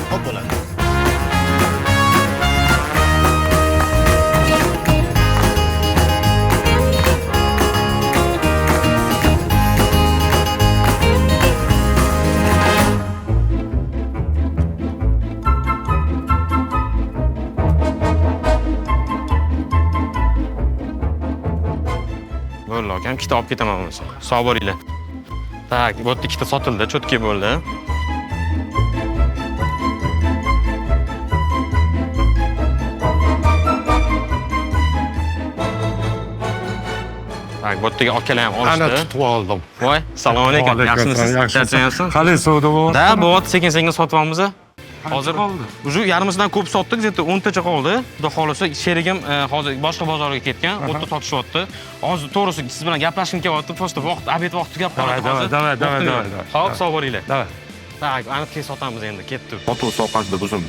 Xo'p bo'ladi. Bo'ldi, akam, ikkita olib ketaman bo'lmasa. Sog' bo'linglar. Tak, bu yerda ikkita sotildi, cho'tki bo'ldi. Tak, bu yerda akalar ham olishdi. Ana tutib oldim. Voy, assalomu alaykum. Yaxshimisiz? Charchamayapsizmi? Qalay savdo bo'lyapti? Da, bu ot sekin sotib olamiz. Hozir qoldi. Uje yarmisidan ko'p sotdik, zeta 10 tacha qoldi. Xudo xolisa, sherigim hozir boshqa bozorga ketgan, o'tda sotishyapti. Hozir to'g'risi siz bilan gaplashishim kelyapti. Posta vaqt, obed vaqti gap qoladi hozir. Davay. Xo'p, sog' bo'linglar. Davay. Tak, aniq sotamiz endi, ketdi. Sotuv sohasida o'zim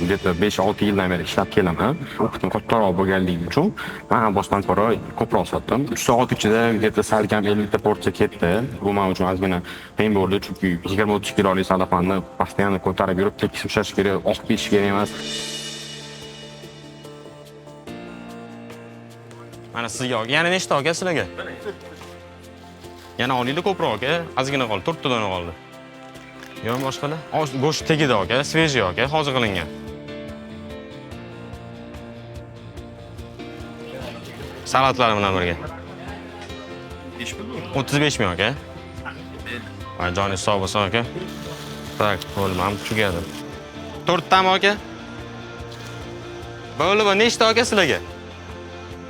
5-6 yildan beri ishlab kelaman. O'qitim kattaroq bo'lganligi uchun men ham boshdan ko'ra ko'proq sotdim. 3 soat ichida salkam 50 ta porsiya ketdi. Bu men uchun ozgina qiyin bo'ldi, chunki 20-30 kilolik salafanni постоянно ko'tarib yurib, tekis ushlash kerak, oqib ketish kerak emas. Mana sizga yana nechta aka sizlarga? Yana olinglar ko'proq aka, ozgina qoldi, 4 ta dona qoldi. Yo'q, boshqalar. Go'sht tegida aka, svejiy aka, hozir qilingan. Salatlar bilan birga. 35 ming aka. Va joningiz sog' bo'lsin aka. Tak, bo'ldi, men tugadi. 4 tami aka? Bo'ldi, bu nechta aka sizlarga?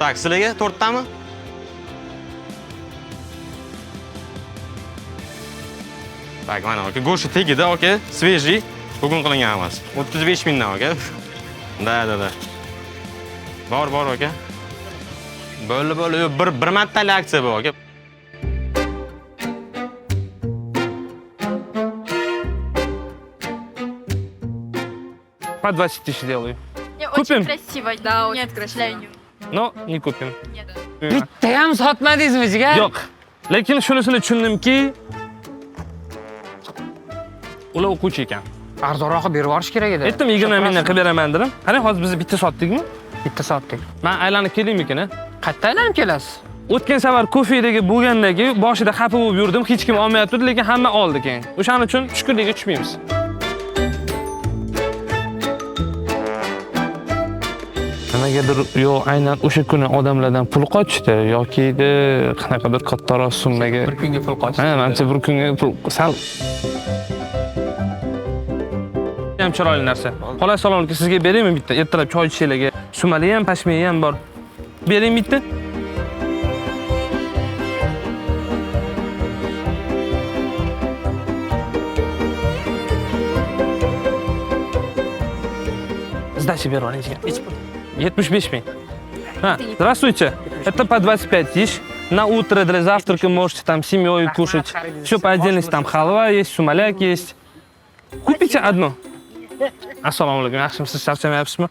Tak, sizlarga 4 tami? Tak, mana aka, go'sht tegida aka, svejiy, bugun qilingan emas. 35 mingdan aka. Da. Bor aka. Bo'ldi, yo'q, bir martalik aksiya bu aka. По 20 тысяч делаю. Очень красиво. Да, очень красиво. Но не купим. Bitta ham sotmadingizmi, jigar? Yo'q. Lekin shunisini tushundimki, ular o'quvchi ekan. Arzonroq berib yuborish kerak edi. Aytdim 20 mingdan qilib beraman dedim. Qarang, hozir biz bitta sotdikmi? Bitta sotdik. Men aylanib keldimmikin? Qayerda aylanib kelasiz? O'tgan safar kofedagi bo'lgandagi boshida xafa bo'lib yurdim, hech kim olmayapti, lekin hamma oldi keyin. O'shaning uchun shukurlikka tushmaymiz. Nimagadir yo aynan o'sha kuni odamlardan pul qochdi yoki qanaqadir kattaroq summaga Bir kunga pul qochdi. Ha, menimcha bir kunga pul sal ham chiroyli narsa. Xolos salomga sizga beraymi bitta? Ertalab choy ichishlarga. Sumali ham, pashmai ham bor. Bering bitta. Сдачи беру, Анечка. 75 мing. Здравствуйте. Это по 25 тысяч. На утро для завтрака можете там семьей кушать. Все по отдельности. Там халва есть, сумаляк есть. Купите одну. Assalomu alaykum. Yaxshimisiz? Charchamayapsizmi?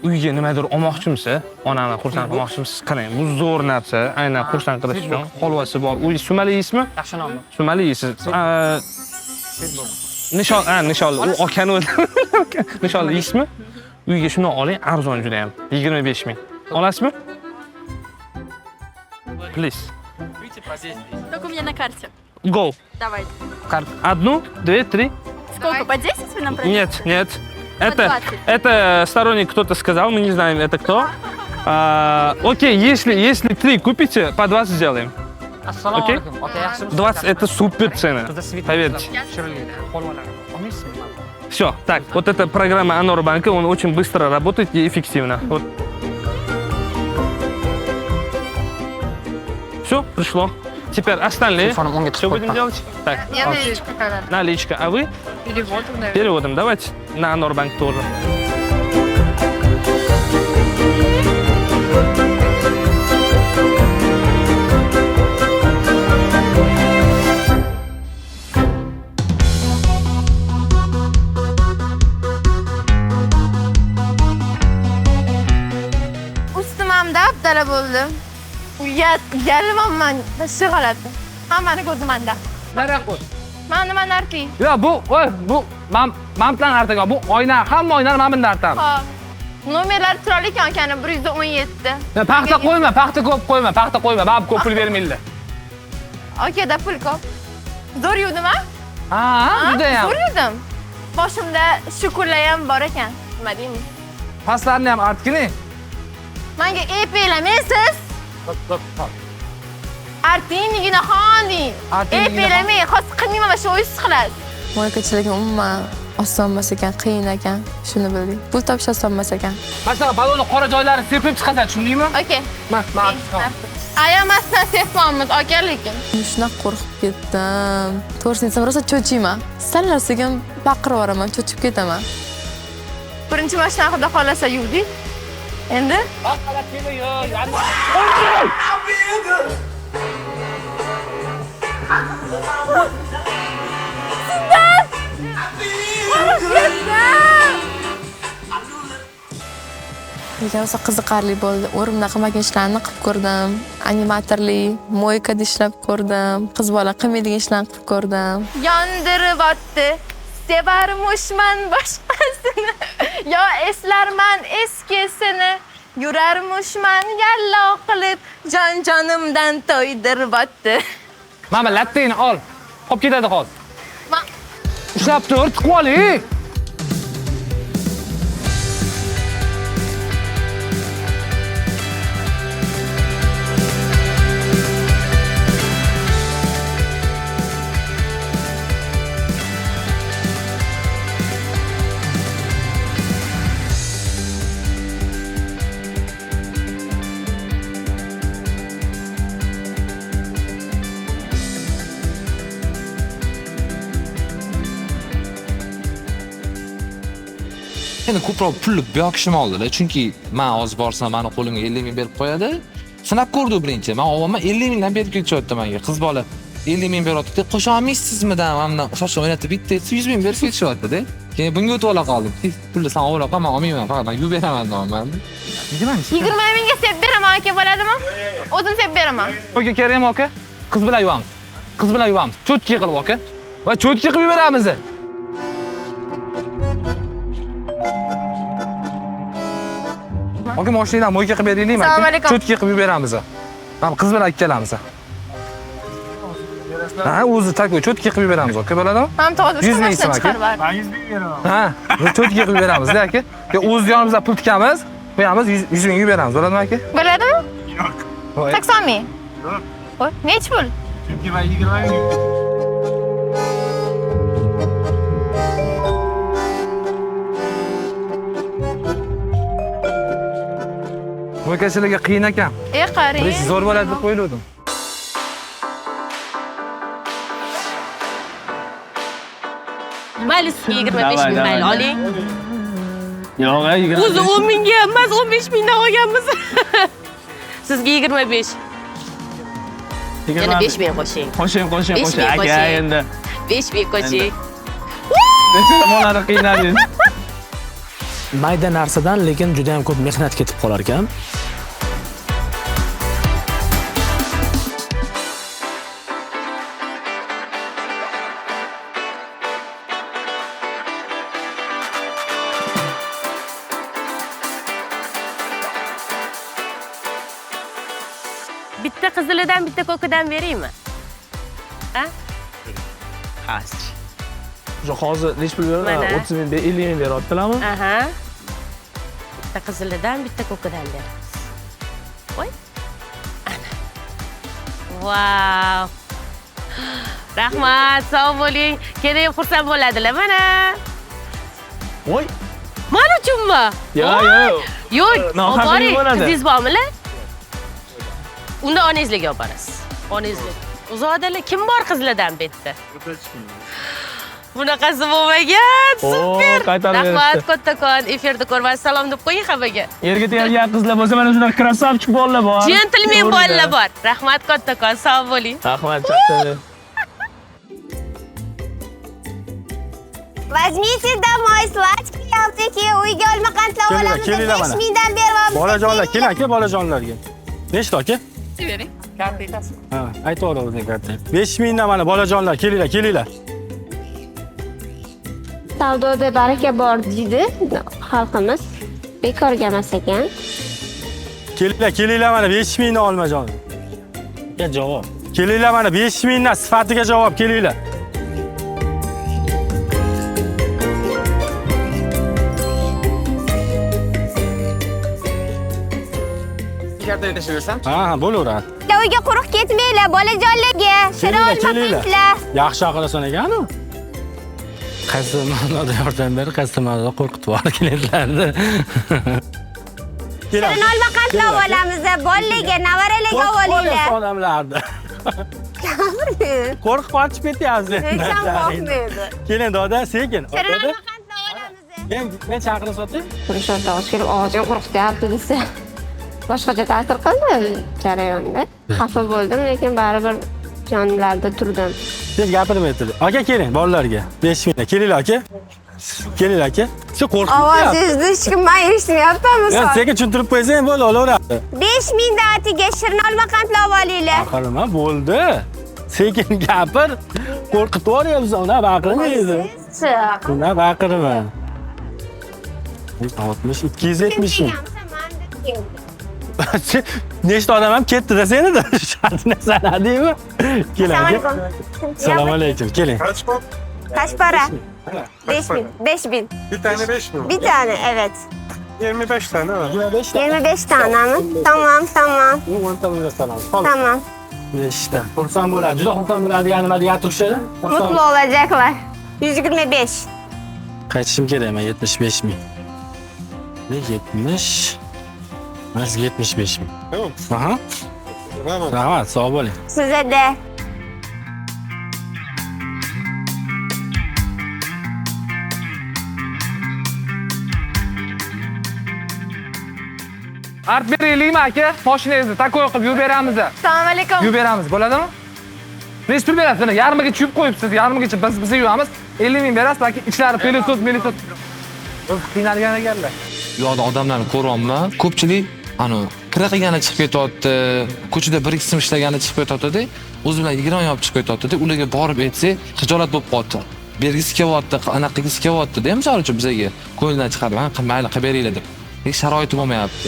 Uyga nimadir olmoqchimisiz? Onani xursand qilmoqchimisiz? Qarang, bu zo'r narsa. Aynan xursand qilish uchun holvasi bor. Uy sumali yeysizmi? Yaxshi nom. Sumali yeysiz. Nishonli. U akani o'zi. Nishonli yeysizmi? Uyga shuni oling, arzon juda ham. 25 ming. Olasizmi? Please. Только у меня на карте. Go. Давайте. Одну, две, три. Сколько? По 10 вы нам продаете? Нет. По 20. Это сторонник кто-то сказал, мы не знаем, это кто. Окей, если 3 купите, по 20 сделаем. Assalomu Окей? alaykum. Aka, yaxshimisiz? 20 это супер цена. Поверьте. Все, так, вот эта программа Анорбанка, он очень быстро работает и эффективно. Вот. Все, пришло. Теперь остальные. Что будем делать? Так, Я вот. наличка когда. Наличка. А вы? Переводом, наверное. Переводом. Давайте на Анорбанк тоже. Ustim ham dabdala bo'ldi. Uyalmayman, tashib qoladi. Hammani ko'zi menda. Nariga qo'y. Mana nima narxi? Yo, bu men bilan artaga. Bu oyna, hamma oynani men bilan artaman. Hop. Nomerlar turali ekan akani 117. Paxta qo'yma, paxta ko'p qo'yma, paxta qo'yma. Ba'zi ko'p pul bermaydilar. Akada pul ko'p. Zo'r yurdim a? Ha, juda ham. Zo'r yurdim. Boshimda shukurlar ham bor ekan. Nima deymiz? Pastlarni ham artgini. Menga eplamaysiz? Artingina xonding. Eplamay, hozir qilmayman va shu o'ysiz qilasiz. Moykachilik umuman oson emas ekan, qiyin ekan. Shuni bildik. Pul topish oson emas ekan. Masalan, balonni qora joylarini sepib chiqasan, tushundingmi? Okey. Ayamasdan sepamiz, aka lekin. Shunaqa qo'rqib ketdim. To'g'risini aytsam, rosa cho'chiyman. Sallar sekin baqirib yuboraman, cho'chib ketaman. Birinchi mashina xudo xolasa yurdik. Endi Lekin rosa qiziqarli bo'ldi. O'rimdaqa qilmagan ishlarni qilib ko'rdim. Animatorli, moykada ishlab ko'rdim. Qiz bola qilmaydigan ishlarni qilib ko'rdim. yondiribotdi. Sevarmushman boshqasini. Yo eslarman eskisini. Yurarmushman yallo qilib, jon-jonimdan to'ydiribotdi. Mana latteni ol. Qolib ketadi hozir. Ushlab tur, tiqib oling. Endi ko'proq pulni bu yoqishim oldida, chunki men hozir borsam meni qo'limga 50 ming berib qo'yadi. sinab ko'rdi birinchi. Men ovaman 50 mingdan berib ketishyapti menga. Qiz bola 50 ming beryapti deb qo'sha olmaysizmi deb mendan shoshib o'ynatib bitta 100 ming berib ketishyapti-da. Keyin bunga o'tib ola qoldim. Pulni sen olib qol, men olmayman, faqat men yuvib beraman deyman. 20 mingga sep beraman aka, bo'ladimi? O'zim sep beraman. Aka kerakmi aka? Qiz bilan yuvamiz. Qiz bilan yuvamiz. Cho'tki qilib aka. Va cho'tki qilib beramiz. Aka mashinadan mo'yka qilib beraylikmi? Assalomu alaykum. Cho'tki qilib beramiz. Ham qiz bilan ikkalamiz. Ha, o'zi takvoy cho'tki qilib beramiz aka, bo'ladimi? Ham to'g'ri, 100 ming so'm aka. Ben 100 ming beraman. Ha, cho'tki qilib beramiz-da aka. O'z yonimizda pul tikamiz, qo'yamiz, 100 mingga beramiz, bo'ladimi aka? Bo'ladimi? Yo'q. 80 ming. Yo'q. Qo'y, nech pul? Chunki men 20 ming. Mo'ykachilarga qiyin ekan. Qarang. Biz zo'r bo'ladi deb o'yladim. Mayli sizga 25 ming mayli oling. Yo'q, 20. O'zi 10 mingga emas, 15 mingdan olganmiz. Sizga 25. Yana 5 ming qo'shing. Qo'shing aka endi. 5 ming qo'shing. Tomonlari qiynaladi. Mayda narsadan lekin juda ham ko'p mehnat ketib qolar ekan. Bitta qizilidan, bitta ko'kidan beraymi? Ha? Qasd. Hozir nech pul beraman? 30 ming, 50 ming beryaptilarmi? Aha. Bitta qizilidan, bitta ko'kidan beramiz. Voy. Ana. Vau. Rahmat, sog' bo'ling. Keling, xursand bo'ladilar mana. Voy. Men uchunmi? Yo'q. Yo'q, Nohaqlik bo'ladi. Qizingiz bormi? Unda onangizga olib borasiz. Onangizga. Uzoqdalar kim bor qizlardan bu yerda? Bunaqasi bo'lmagan. Super. Rahmat, kattakon. Efirda ko'rmas salom deb qo'ying hammaga. Erga tegadigan qizlar bo'lsa mana shunaqa krasavchik bolalar bor. Gentlemen bolalar bor. Rahmat, kattakon. Sog' bo'ling. Rahmat, chaqqani. Возьмите домой сладкие ялтики, uyga olmaqandlar olamiz. 5 mingdan beryapmiz. Bolajonlar, keling aka, bolajonlarga. Nechta aka? Bering. Kartasi. Ha, aytavering o'zing kartangiz. 5 mingdan mana bolajonlar, kelinglar, kelinglar. Savdoda baraka bor deydi xalqimiz. Bekorga emas ekan. Kelinglar, kelinglar mana 5 mingdan olmajon. Ya javob. Kelinglar mana 5 mingdan sifatiga javob, kelinglar. Karta aytishversam? Ha, bo'laveradi. Uyga quruq ketmanglar, bolajonlarga. Shira olmaqandlar. Yaxshi aqlasan ekan-ku. Qaysi ma'noda yordam ber, qaysi ma'noda qo'rqitib yubordi klientlarni. Shirin olmaqandlar olamiz, bolalarga, navaralarga olinglar. Odamlarni. Qo'rqib qochib ketyapsiz. Hech ham qo'rqmaydi. Keling doda, sekin. Shirin olmaqandlar olamiz. Men chaqirsam-chi? Turishda kelib ovozing qo'rqityapti desa. Boshqacha ta'sir qildi jarayonda. Xafa bo'ldim, lekin baribir jonlarda turdim. Siz gapirmaysiz. Aka keling, bolalarga. 5 mingdan. Kelinglar aka. Kelinglar aka. Siz qo'rqib Ovozingizni hech kim men eshitmayapman. Men sekin tushuntirib qo'ysang bo'ldi, olaveradi. 5 mingdan atiga shirin olmaqandlar olinglar. Aqlima bo'ldi. Sekin gapir. Qo'rqitib yuboryapsiz, unda baqirmaysiz. Unda baqirma. 60 270 ming. Nechta odam ham ketdi-da seni-da. Shartni sanadingmi? Keling aka. Assalomu alaykum. Keling. Kaç para? 5 bin. 5 bin. Bir tane 5 mi? Bir tane, evet. 25 tane var. 25 tane mi? Tamam, tamam. 10 tane sana. Tamam. İşte. Xursand bo'ladi. Juda xursand bo'ladiganlar gapirishadi. Mutlu olacaklar. 125. Qaytishim kerak, men 75 ming. Ne 70? Mas 75 ming. Tamam. Aha. Rahmat, sog' bo'ling. Size de. Art beraylikmi aka? Mashinangizni takoy qilib yuvib beramiz. Assalomu alaykum. Yuvib beramiz, bo'ladimi? Necha pul berasiz? Yarmigacha yuvib qo'yibsiz, yarmigacha biz yuvamiz. 50 ming berasiz, balki ichlari pelitot. Biz qiynalgan ekanlar. Bu yoqda odamlarni ko'ryapman. Ko'pchilik kira qilgani chiqib ketyapti, ko'chada bir ikki sim ishlagani chiqib ketyapti-da, o'zi bilan 20 yopib chiqib ketyapti-da, ularga borib aytsak, xijolat bo'lib qoldi. Bergisi kelyapti, anaqa qilgisi kelyapti-da, misol uchun bizga ko'ngildan chiqarib, mayli qilib beringlar deb. Lekin sharoiti bo'lmayapti.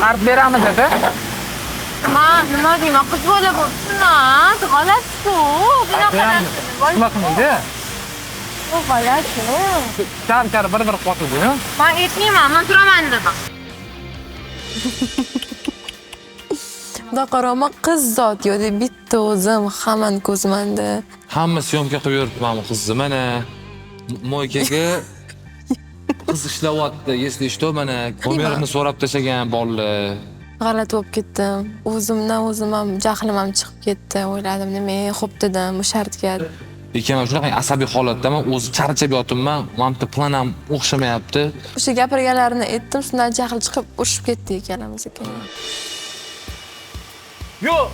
Art beramiz aka. Nima deyman, qiz bola bo'lsin-a, g'alati-ku. Bunaqa nima qilmaydi? Bu g'alati. Kar bir qo'ydi-ku. Men aytmayman, men turaman dedim. Xudo qaroma qiz zot yo'q deb bitta o'zim hammani ko'zmanda. Hamma syomka qilib yuribman qizni. Mana moykaga qiz ishlayapti, если что, mana kamerani so'rab tashlagan bolalar. G'alati bo'lib ketdim. O'zimdan o'zim ham jahlim ham chiqib ketdi. O'yladim, nima, xo'p dedim, bu shartga. Lekin men shunaqa asabiy holatdaman, o'zi charchab yotibman, menimcha plan ham o'xshamayapti. O'sha gapirganlarini aytdim, shundan jahl chiqib urishib ketdik ikkalamiz ekan. Yo'q,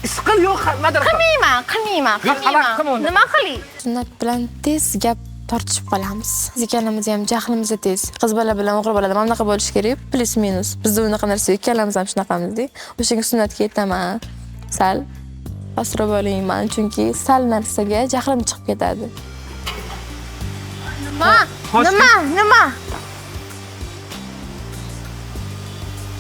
ish qil, yo'q, nimadir qil. Qilmayman. Nima qilay? Sunnat bilan tez gap tortishib qolamiz. Biz ikkalamiz ham jahlimiz tez. Qiz bola bilan o'g'il bolada mana bunaqa bo'lish kerak, plus minus. Bizda unaqa narsa ikkalamiz ham shunaqamiz-da. O'shanga sunnatga aytaman. Sal asrob olayman, chunki sal narsaga jahlim chiqib ketadi. Nima?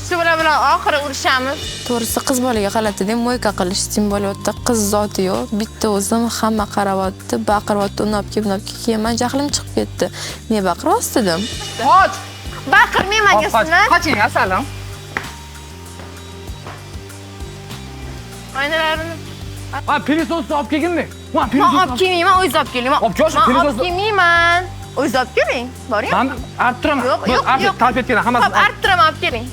Shu bilan oxiri urishamiz. To'g'risi qiz bolaga g'alati-da, mo'yka qilish tim bo'lyapti. Qiz zoti yo'q. Bitta o'zim hamma qaryapti, baqiryapti, unab keyin men jahlim chiqib ketdi. Men baqiryapti dedim. Qoch. Baqirmayman Sunnat. Qoching, asalim. Oynalarini Pilisosni olib kelgin-mi? Men olib kelmayman, o'zingiz olib keling. Men olib kelmayman. O'zingiz olib keling. Boring. Men arttiraman. Yo'q. Talab etgan hammasi. Xo'p, arttiraman, olib keling.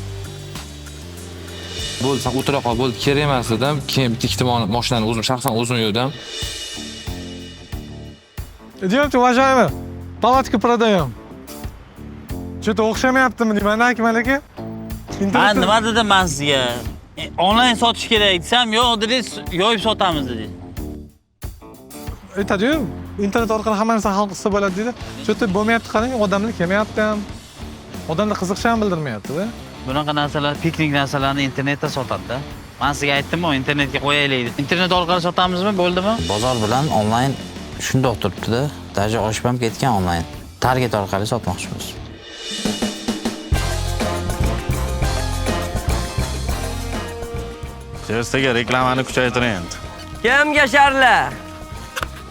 Bo'ldi, sen o'tira qol, bo'ldi, kerak emas dedim. Keyin bitta ikkita mashinani o'zim shaxsan o'zim yurdim. Идёмте, уважаемый. Палатка продаем. Что-то o'xshamayaptimi deyman, aka? Ha, nima dedim men sizga? Onlayn sotish kerak desam, yo'q, dedingiz, yoyib sotamiz dedi. Aytadi-yu, internet orqali hamma narsa hal qilsa bo'ladi dedi. Что-то bo'lmayapti, qarang, odamlar kelmayapti ham. Odamlar qiziqish ham bildirmayapti-da. Bunaqa narsalar, piknik narsalarni internetda sotadi-da. Men sizga aytdim-ku, internetga qo'yaylik deb. Internet orqali sotamizmi, bo'ldimi? Bozor bilan onlayn shundoq turibdi-da. Даже oshib ham ketgan onlayn. Target orqali sotmoqchimiz. Ertaga reklamani kuchaytiring endi. Kimga sharla?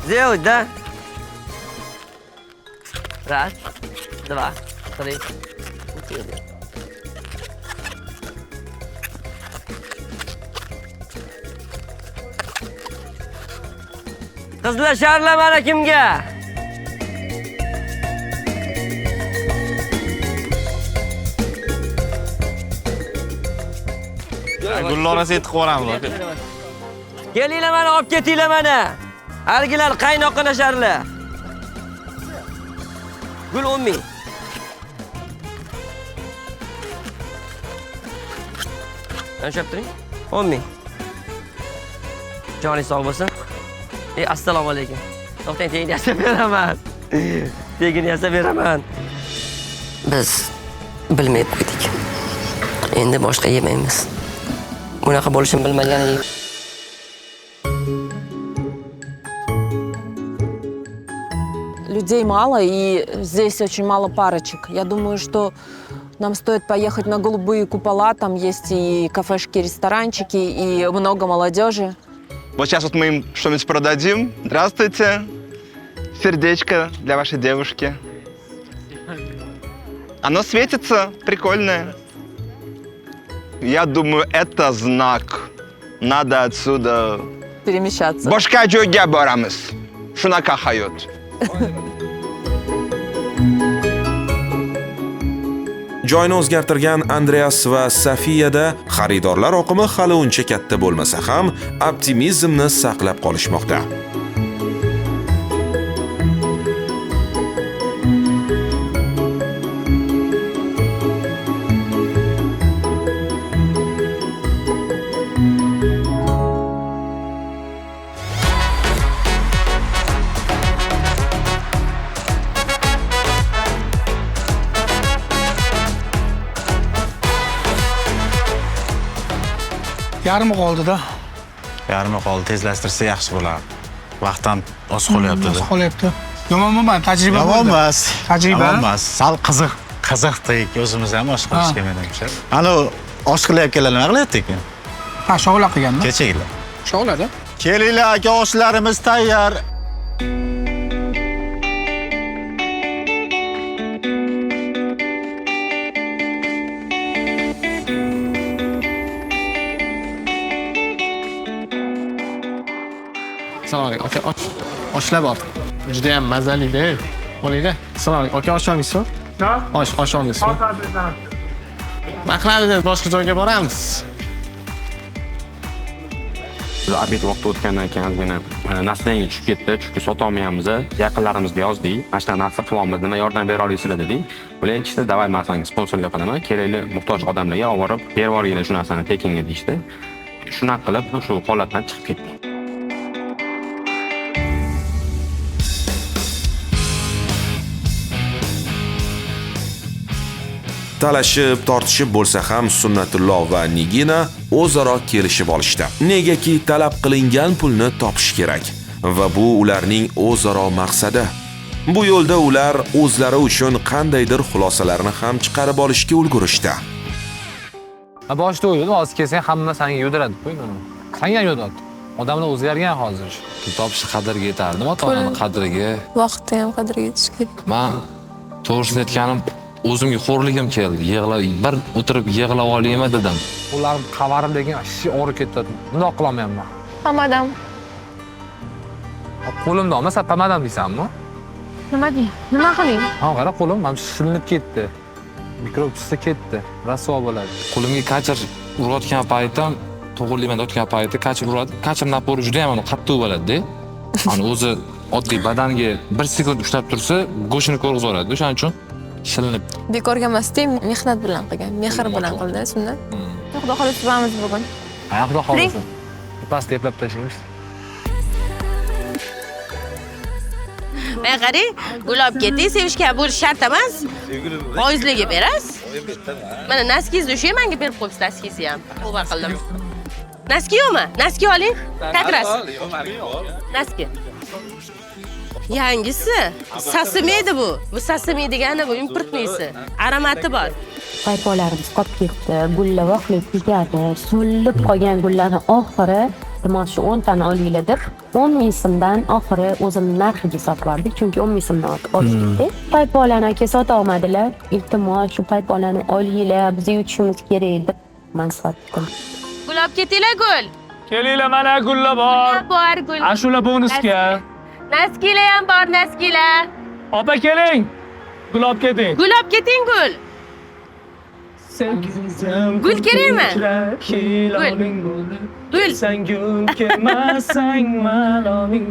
Zeyda. Раз, два, три, четыре. Qizlar sharla mana kimga? Gullarasi yetib qo'ramiz. Kelinglar mana, olib ketinglar mana. Haligilar qaynoqqa nasharlar. Gul 10 ming. Qancha turing? 10 ming. Joningiz sog' bo'lsin. Assalomu alaykum. To'xtang, tegini yasab beraman. Tegini yasab beraman. Biz bilmay qo'ydik. Endi boshqa yemaymiz. Bunaqa bo'lishini bilmagan edik. Людей мало, и здесь очень мало парочек. Я думаю, что нам стоит поехать на голубые купола. Там есть и кафешки, и ресторанчики, и много молодежи. Вот сейчас вот мы им что-нибудь продадим. Здравствуйте. Сердечко для вашей девушки. Оно светится, прикольное. Я думаю, это знак. Надо отсюда... Перемещаться. Boshqa joyga boramiz. Shunaqa hayot. Joyni o'zgartirgan Andreas va Safiyada xaridorlar oqimi hali uncha katta bo'lmasa ham optimizmni saqlab qolishmoqda. Yarmi qoldi-da. Yarmi qoldi, tezlashtirsa yaxshi bo'lardi. Vaqtdan oz qolyapti-da. Oz qolyapti. Yomon emas, tajriba bo'ldi. Yomon emas. Tajriba. Yomon emas. Sal qiziqdik. O'zimiz ham osh qilishga menimcha. Ana osh qilayotganlar nima qilyapti ekan? Ha, shog'la qilganmi? Kechagilar. Shog'lada. Kelinglar aka, oshlarimiz tayyor. Assalomu alaykum. Aka, oshlar bor. Juda ham mazali-da. Olayda. Assalomu alaykum. Aka, osh olmaysizmi? Ha? Osh olmaysizmi? Maqladi, boshqa joyga boramiz. Biz obed vaqti o'tgandan keyin ozgina настроение tushib ketdi, chunki sota olmayapmiz. Yaqinlarimizga yozdik. Mana shunaqa narsa qilyapmiz, nima yordam bera olasizlar dedik. Ular aytishdi, "Davay, men sizga sponsorlik qilaman. Kerakli muhtoj odamlarga olib borib berib yuboringlar shu narsani tekinga" deyishdi. Shunaqa qilib shu holatdan chiqib ketdik. Talashib, tortishib bo'lsa ham Sunnatulloh va Nigina o'zaro kelishib olishdi. Negaki talab qilingan pulni topish kerak va bu ularning o'zaro maqsadi. Bu yo'lda ular o'zlari uchun qandaydir xulosalarni ham chiqarib olishga ulgurishdi. Boshda o'yladim, hozir kelsang hamma senga yo'diradi, qo'ydim. Senga ham yo'diradi. Odamlar o'zgargan hozir. Pul topish qadriga yetardimi, ota-onaning qadriga? Vaqtda ham qadriga yetish kerak. Men to'g'risini aytganim, o'zimga xo'rligim keldi. Bir o'tirib yig'lab olaymi dedim. Ular qavarim degan ishi og'rib ketdi. Bundoq qilolmayman. Hamadam. Qo'limda olmasa pamadam deysanmi? Nima deyman? Nima qiling? Ha, qara qo'lim ham shilinib ketdi. Mikrob tushsa ketdi. Rasvo bo'ladi. Qo'limga kachir urayotgan paytim, to'g'rilikdan o'tgan payti kachir uradi. Kachir napori juda ham qattiq bo'ladi-da. Ani o'zi oddiy badanga 1 sekund ushlab tursa, go'shtni ko'rg'izib oladi. O'shaning uchun shilinib. Bekorga emas-da, mehnat bilan qilgan, mehr bilan qildi, shunda. Xudo xohlasa turamiz bugun. Ha, xudo xohlasa. Past eplab tashlaymiz. Men qarang, gulab ketdi, sevishga bo'lish shart emas. Foizliga berasiz. Mana naskizni o'sha menga berib qo'yibsiz, naskizni ham. O'g'ir qildim. Naski yo'qmi? Naski oling. Takras. Naski. Yangisi. Sasimeydi bu. Bu sasimey degani bu importnisi. Aromati bor. Paypolarimiz qolib ketdi, gullar vaqtlik tugadi, so'lib qolgan gullarni oxiri iltimos shu 10 tani olinglar deb 10 ming so'mdan oxiri o'zimning narxiga sotib chunki 10 ming so'mdan olishdi. Paypolarni aka sota olmadilar. Iltimos shu paypolarni olinglar, biz yutishimiz kerak deb maslahat qildim. Gulab ketinglar gul. Kelinglar, mana gullar bor. Bor gul. Ashula bonusga. Naskilar ham bor, naskilar. Opa keling. Gulab keting. Gulab keting gul. Gul kerakmi? Gul. Gul. Sen gul kelmasang maloning.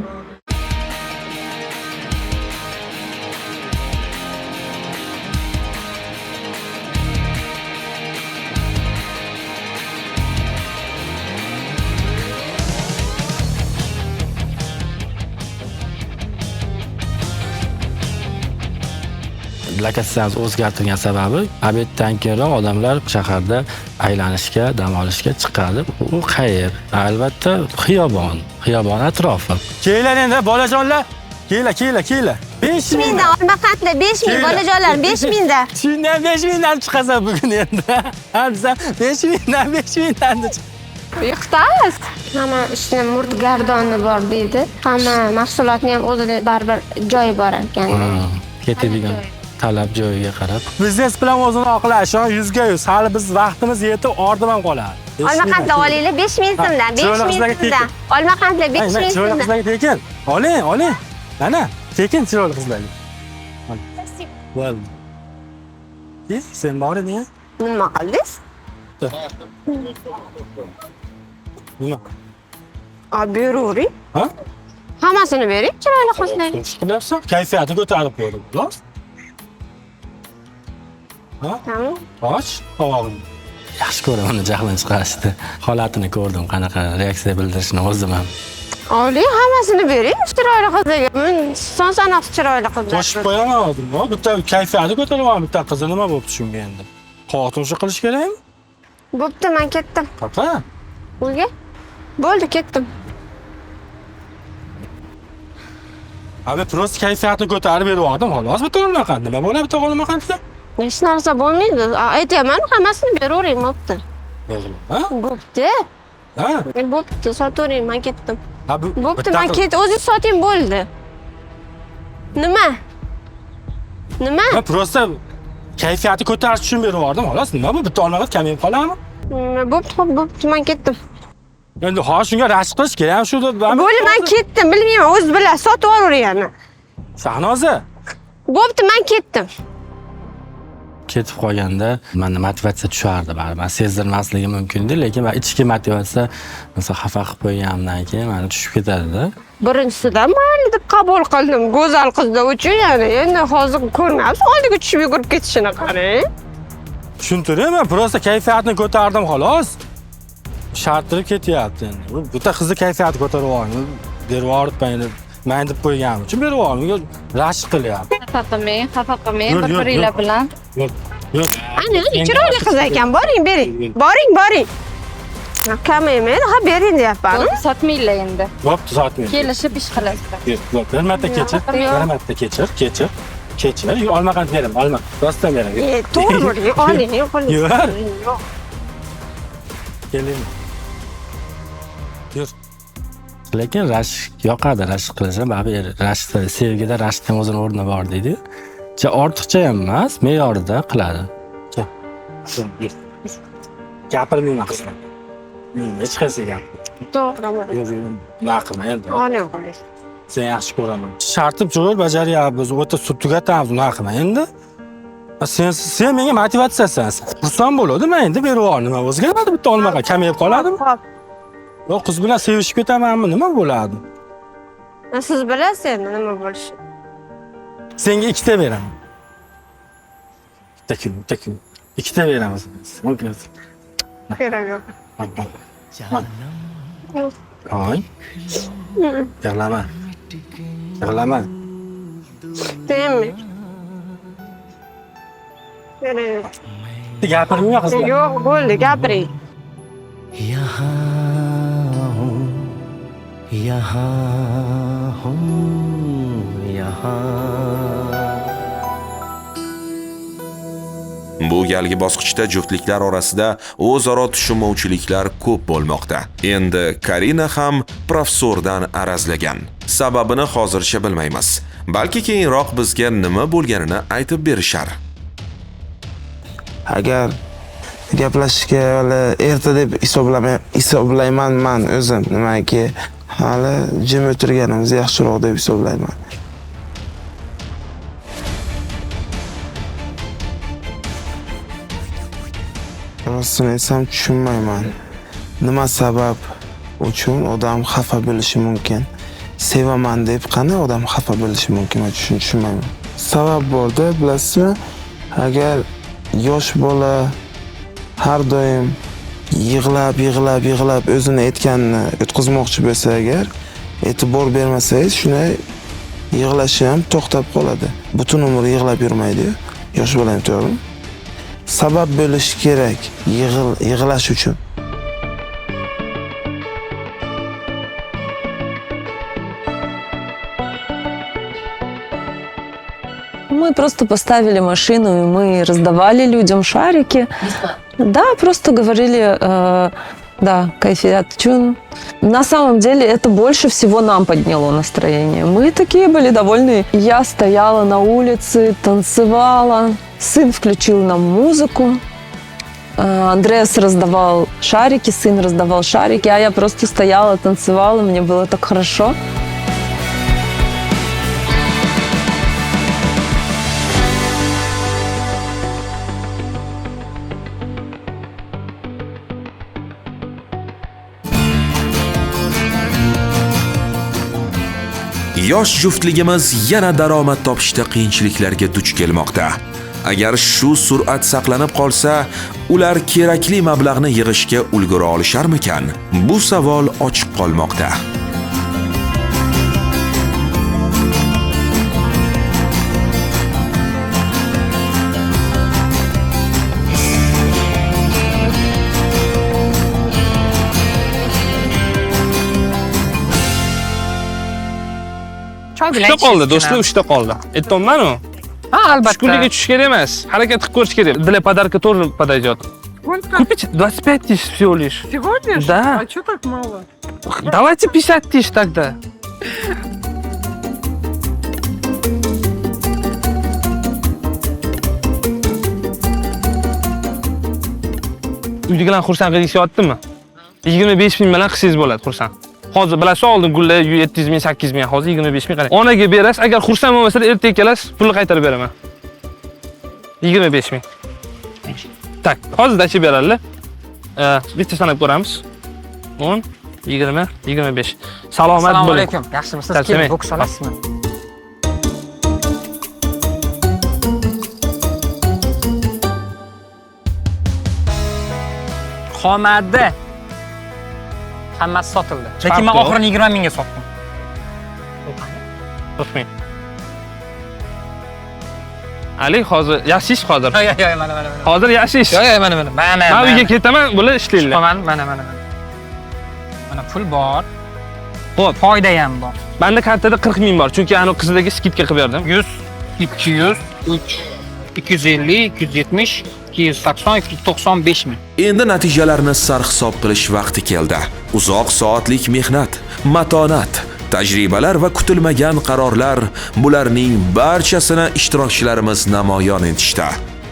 Lokatsiyani o'zgartirgan sababi obeddan keyinroq odamlar shaharda aylanishga, dam olishga chiqadi. U qayer? Albatta xiyobon atrofi. Kelinglar endi bolajonlar. Kelinglar. 5 mingdan Olmaqandlar 5 ming, bolajonlar 5 mingdan. Shundan 5 mingdan chiqasan bugun endi. Hamza 5 mingdan. Yiqitamiz. Hamma ishni murdgardoni bor deydi. Hamma mahsulotning ham o'zida baribir joyi bor ekan. Ketadigan talab joyiga qarab. Biznes bilan o'zini oqlash, 100%. Hali biz vaqtimiz yetib, ordidan qoladi. Olmaqandlar olinglar 5 ming so'mdan, 5 ming so'mdan. Olmaqandlar 5 ming so'mdan. Chiroyli qizlarga tekin. Oling. Mana, tekin chiroyli qizlarga. Bo'ldi. Sen bor eding-a? Nima qildingiz? Nima? Beravering. Ha? Hammasini bering, chiroyli qizlarga. Qilyapsan? Kayfiyatni ko'tarib qo'ydim. Xo'p? Ha? Tamam. Och, qovog'im. Yaxshi ko'raman, jahlim chiqarishdi. Holatini ko'rdim, qanaqa reaksiya bildirishni o'zim ham. Oling, hammasini bering, chiroyli qizlarga. Men son-sanoq chiroyli qizlar. Qo'shib qo'yamadim. Bitta kayfiyatni ko'taraman, bitta qizi nima bo'libdi shunga endi? Xotin qilish kerakmi? Bo'pti, men ketdim. Papa. Uyga? Bo'ldi, ketdim. Abi prosta kayfiyatni ko'tarib berib xolos bitta olmagan. Nima bo'ladi bitta olmagan desa? Hech narsa bo'lmaydi. Aytaman, hammasini beravering, bo'pti. Ha? Bo'pti. Ha? Bo'pti, sotavering, men ketdim. Ha, Bo'pti, men o'zingiz soting bo'ldi. Nima? Nima? Men prosta kayfiyatni ko'tarish uchun berib yubordim, xolos. Nima bu? Bitta olmagan kamayib qoladimi? Bo'pti, men ketdim. Endi hozir shunga rashk qilish kerak, shu deb. Bo'ldi, men ketdim, bilmayman, o'zingiz bilasiz, sotib yuboravering. Shahnoza. Bo'pti, men ketdim. Ketib qolganda menda motivatsiya tushardi baribir. Men sezdirmasligim mumkin-edi, lekin men ichki motivatsiya masalan xafa qilib qo'yganimdan keyin meni tushib ketadi-da. Birinchisidan mayli deb qabul qildim, go'zal qizlar uchun, ya'ni endi hozir ko'rmayapsiz, oldiga tushib yugurib ketishini qarang. Tushuntiring, men prosta kayfiyatni ko'tardim xolos. Sharttirib ketyapti endi. Bitta qizni kayfiyati ko'tarib yubordim, berib yuboribman endi. Men deb qo'yganim uchun berib yubordim. Rashk qilyapti. Xafa qilmang, bir-biringlar bilan. Yo'q. Ana, chiroyli qiz ekan, boring, bering. Boring. Kamaymaydi, ha bering deyapman. Sotmanglar endi. Bo'pti, sotmayman. Kelishib ish qilasizlar. Yo'q, bir marta kechir. Bir marta kechir. Kechir. Olmagan beraman, olma. Rostdan beraman. To'g'ri, oling, Yo'q. Keling. Yur. Lekin rashk yoqadi, rashk qilishim, baribir rashkda, sevgida rashkning o'zini o'rni bor deydi. Ortiqcha ham emas, me'yorida qiladi. Gapirmayman qizlar. Hech qaysi gap. To'g'ri. Naqma endi. Oling. Sen yaxshi ko'raman. Shartim jo'g'ir bajaryapmiz, o'ta tugatamiz, naqma endi. Sen menga motivatsiyasan. Xursand bo'ladi, men endi berib yubordim. Nima o'zgaradi, bitta olmagan kamayib qoladimi? Yo'q, qiz bilan sevishib ketamanmi, nima bo'ladi? Siz bilasiz endi nima bo'lishi. Senga ikkita beraman. Bitta kun. Ikkita beramiz. Mumkin. Kerak yo'q. Hoy. Yig'lama. Demmi. Kerak yo'q. Gapirmayman qizlar. Yo'q, bo'ldi, gapiring. Bu galgi bosqichda juftliklar orasida o'zaro tushunmovchiliklar ko'p bo'lmoqda. Endi Karina ham professordan arazlagan. Sababini hozircha bilmaymiz. Balki keyinroq bizga nima bo'lganini aytib berishar. Agar gaplashishga hali erta deb hisoblayman men o'zim. Nimaki hali jim o'tirganimiz yaxshiroq deb hisoblayman. Rostini aytsam tushunmayman. Nima sabab uchun odam xafa bo'lishi mumkin? Sevaman deb qani odam xafa bo'lishi mumkin? Men tushunmayman. Sabab borda, bilasizmi? Agar yosh bola har doim yig'lab o'zini aytganini o'tkazmoqchi bo'lsa agar, e'tibor bermasangiz, shunday yig'lashi ham to'xtab qoladi. Butun umr yig'lab yurmaydi-ku. Yosh bola ham to'g'rimi? Sabab bo'lishi kerak yig'lash uchun. Мы просто поставили машину, и мы раздавали людям шарики. Да, просто говорили, да, кайфият чун. На самом деле это больше всего нам подняло настроение. Мы такие были довольны. Я стояла на улице, танцевала. Сын включил нам музыку. Андреас раздавал шарики, сын раздавал шарики, а я просто стояла, танцевала, мне было так хорошо. Yosh juftligimiz yana daromad topishda qiyinchiliklarga duch kelmoqda. Agar shu sur'at saqlanib qolsa, ular kerakli mablag'ni yig'ishga ulgura olisharmikan? Bu savol ochiq qolmoqda. Uchta qoldi, do'stlar, 3ta qoldi. Aytdimman-ku. Ha, albatta. Tushkunlikka tushish kerak emas. Harakat qilib ko'rish kerak. Для подарка тоже подойдет. Купите 25 тысяч всего лишь. Всего лишь? Да. А что так мало? Давайте 50 тысяч тогда. Uydagilarni xursand qilishyaptimi? 25 ming bilan qilsangiz bo'ladi, xursand. Hozir bilasiz, oldin gullar 700 ming, 800 ming, hozir 25 ming qarang. Onaga berasiz, agar xursand bo'lmasa, ertaga kelasiz, pulni qaytarib beraman. 25 ming. Tak, hozir dachi beradilar. Bitta sanab ko'ramiz. 10, 20, 25. Salomat bo'ling. Assalomu alaykum. Yaxshimisiz? Keling, boks olasizmi? Xomadi. Hammasi sotildi. Lekin men oxirini 20 mingga sotdim. To'xtang. Ali, hozir yashish hozir. Yo'q, mana. Hozir yashish. Yo'q, mana. Men uyga ketaman, bular ishlaylar. Mana. Mana pul bor. Xo'p, foyda ham bor. Menda kartada 40 ming bor, chunki aniq qizlarga skidka qilib berdim. 100, 200, 3, 250, 270, 290, 295 ming. Endi natijalarni sarhisob qilish vaqti keldi. Uzoq soatlik mehnat, matonat, tajribalar va kutilmagan qarorlar, bularning barchasini ishtirokchilarimiz namoyon etishdi.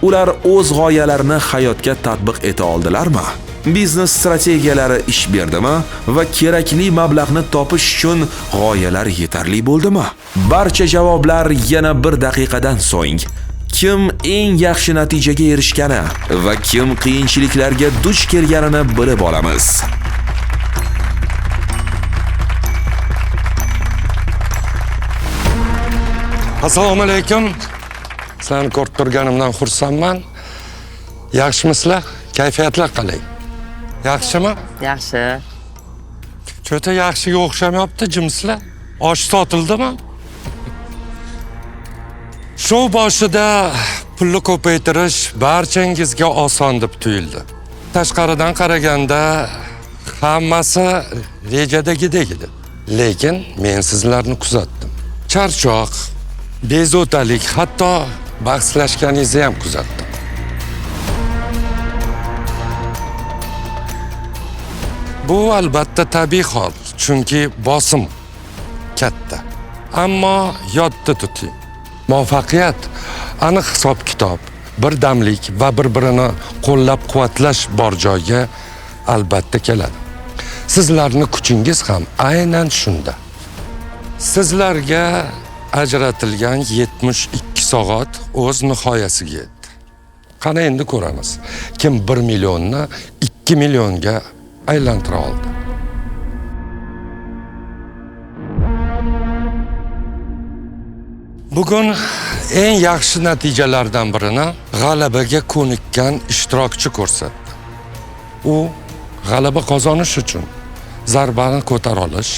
Ular o'z g'oyalarini hayotga tatbiq eta oldilarmi? Biznes strategiyalari ish berdimi va kerakli mablag'ni topish uchun g'oyalar yetarli bo'ldimi? Barcha javoblar yana 1 daqiqadan so'ng. Kim eng yaxshi natijaga erishgani va kim qiyinchiliklarga duch kelganini bilib olamiz. Assalomu alaykum. Sizlarni ko'rib turganimdan xursandman. Yaxshimisizlar? Kayfiyatlar qalay? Yaxshimi? Yaxshi. Cho'ta yaxshiga o'xshamayapti, jimsizlar. Osh sotildimi? Shu boshida pulni ko'paytirish barchangizga oson deb tuyuldi. Tashqaridan qaraganda hammasi rejadagidek edi. Lekin men sizlarni kuzatdim. Charchoq, bezovtalik, hatto bahslashganingizni ham kuzatdim. Bu albatta tabiiy hol, chunki bosim katta. Ammo yodda tuting. Muvaffaqiyat aniq hisob-kitob, birdamlik va bir-birini qo'llab-quvvatlash bor joyga albatta keladi. Sizlarning kuchingiz ham aynan shunda. Sizlarga ajratilgan 72 soat o'z nihoyasiga yetdi. Qani endi ko'ramiz, kim 1 millionni 2 millionga aylantira oldi. Bugun eng yaxshi natijalardan birini g'alabaga ko'nikkan ishtirokchi ko'rsatdi. U g'alaba qozonish uchun zarbani ko'tara olish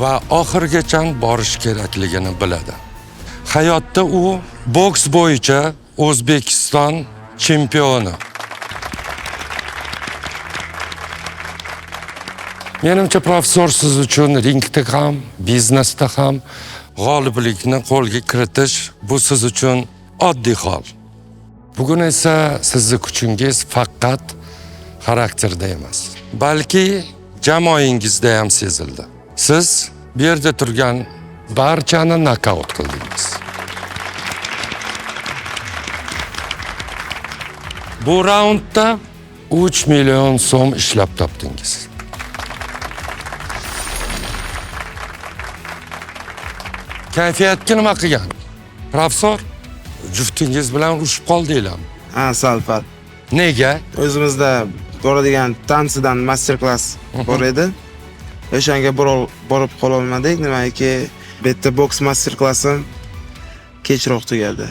va oxirigacha borish kerakligini biladi. Hayotda u boks bo'yicha O'zbekiston chempioni. Menimcha professor siz uchun ringda ham, biznesda ham g'oliblikni qo'lga kiritish bu siz uchun oddiy hol. Bugun esa sizning kuchingiz faqat xarakterda emas, balki jamoangizda ham sezildi. Siz bu yerda turgan barchani nokaut qildingiz. Bu raundda 3 million so'm ishlab topdingiz. Kayfiyatga nima qilgan? Professor, juftingiz bilan urushib qoldinglarmi? Ha, sal-pal. Nega? O'zimizda ko'radigan tansidan master-klass bor edi. O'shanga borib qola olmadik, nimaiki bitta boks master-klassim kechroq tugaldi.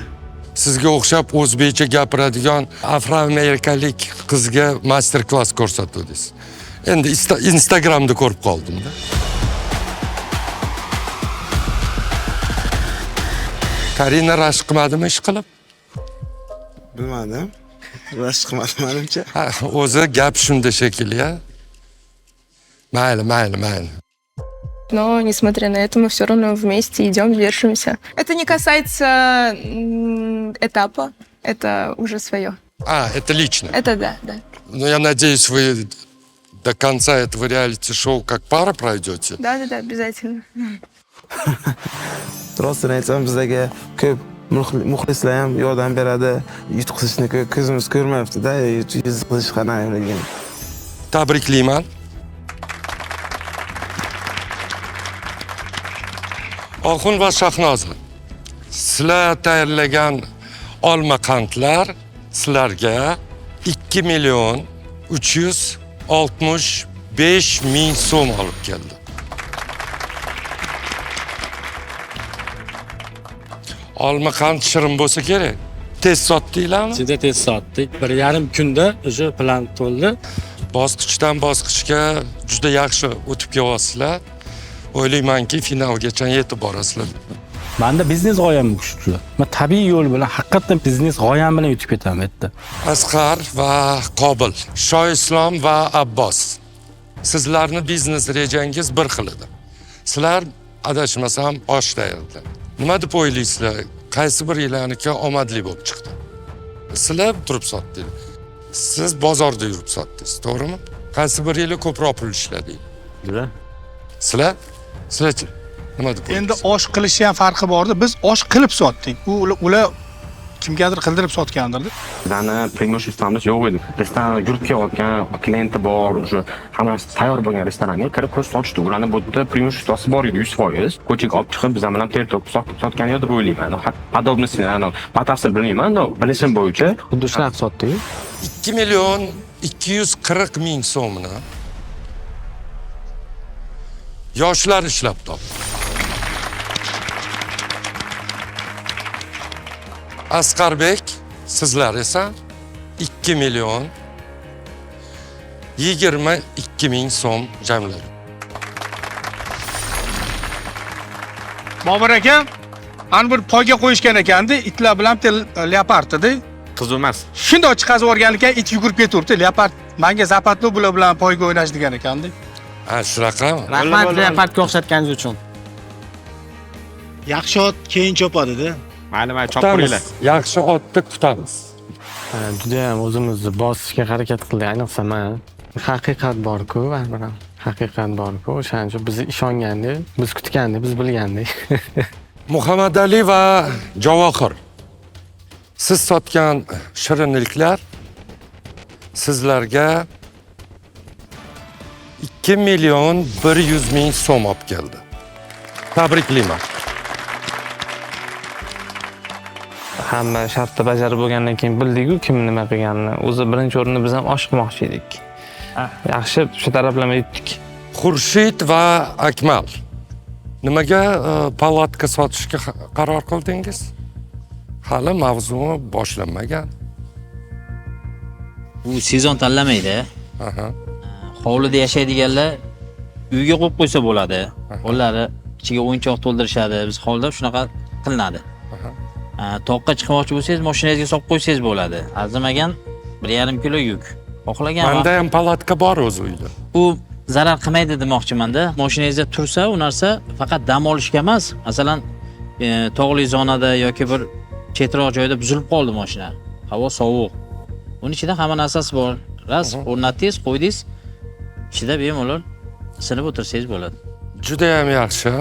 Sizga o'xshab o'zbekcha gapiradigan afroamerikalik qizga master-klass ko'rsatdingiz. Endi Instagramda ko'rib qoldim-da. Karina rashk qilmadimi ish qilib? Bilmadim. Rashk qilmadim menimcha. O'zi gap shunda shekilli, ya. Mayli. Но, несмотря на это, мы все равно вместе идем, держимся. Это не касается этапа, это уже свое. Это лично? Это да. Ну, я надеюсь, вы до конца этого реалити-шоу как пара пройдете? Да, обязательно. Rostini aytsam, bizlarga ko'p muxlislar ham yordam beradi. Yutqizishni ko'zimiz ko'rmayapti-da, yutqizish qanaqaligini. Tabriklayman. Oxun va Shahnoza, sizlar tayyorlagan olma qandlar sizlarga 2 million 365 ming so'm olib keldi. Olma qand shirin bo'lsa kerak. Tez sotdinglarmi? Juda tez sotdik. 1,5 kunda o'sha plan to'ldi. Bosqichdan bosqichga juda yaxshi o'tib kelyapsizlar. O'ylaymanki, finalgacha yetib borasizlar. Menda biznes g'oyam kuchli. Men tabiiy yo'l bilan, haqiqatan biznes g'oyam bilan yetib ketaman yerda. Asqar va Qobil, Shoislom va Abbos. Sizlarning biznes rejangiz bir xil edi. Sizlar adashmasam osh tayyorlar. Nima deb o'ylaysizlar? Qaysi bir yillarniki omadli bo'lib chiqdi? Sizlar turib sotdingiz. Siz bozorda yurib sotdingiz, to'g'rimi? Qaysi bir yili ko'proq pul ishladingiz? Sizlar nima deb Endi osh qilishni ham farqi bordi. Biz osh qilib sotdik. Ular kimgadir qildirib sotgandirdi. Bizani preimуществamiz yo'q edi. Restoran yurib kelayotgan klienti bor, o'sha hammasi tayyor bo'lgan restoranga kirib ko'z sochdi. Ularni bu yerda preimуществоsi bor edi 100%. Ko'chaga olib chiqib biz bilan ter to'kib sotgan edi deb o'ylayman. Подобности, batafsil bilmayman, bilishim bo'yicha xuddi shunaqa sotdik. 2 million 240 ming so'mni yoshlar ishlab topdi. Asqarbek, sizlar esa 2 million 22 ming so'm jamladi. Bobur aka, ana bir poyga qo'yishgan ekanda, itlar bilan leopard edi. Qiz emas. Shunday chiqazib yuborganlikka it yugurib ketibdi. Leopard menga zapatli bular bilan poyga o'ynash degan ekanda. Shunaqami? Rahmat leopardga o'xshatganingiz uchun. Yaxshi ot keyin chopadi-da. Mayli, chopib qo'yinglar. Yaxshi otni kutamiz. Juda ham o'zimizni bosishga harakat qildik, ayniqsa men. Haqiqat bor-ku, baribir. Haqiqat bor-ku, o'shaning uchun biz ishongandik, biz kutgandik, biz bilgandik. Muhammadali va Javohir, siz sotgan shirinliklar sizlarga 2 million 100 ming so'm olib keldi. Tabriklayman. Hamma shartni bajarib bo'lgandan keyin bildik-ku kim nima qilganini. O'zi birinchi o'rinda biz ham osh qilmoqchi edik. Yaxshi shu taraflama yetdik. Xurshid va Akmal, nimaga palatka sotishga qaror qildingiz? Hali mavzu boshlanmagan. Bu sezon tanlamaydi. Hovlida yashaydiganlar uyga qo'yib qo'ysa bo'ladi. Ularni ichiga o'yinchoq to'ldirishadi. Biz hovlida shunaqa qilinadi. Toqqa chiqmoqchi bo'lsangiz, mashinangizga solib qo'ysangiz bo'ladi. Arzimagan 1,5 kilo yuk. Xohlagan vaqt. Menda ham palatka bor o'z uyda. U zarar qilmaydi demoqchimanda. Mashinangizda tursa, u narsa faqat dam olishga emas. Masalan, tog'li zonada yoki bir chetroq joyda buzilib qoldi mashina. Havo sovuq. Uning ichida hamma narsasi bor. Ras o'rnatdingiz, qo'ydingiz. Ichida bemalol sinib o'tirsangiz bo'ladi. Juda ham yaxshi.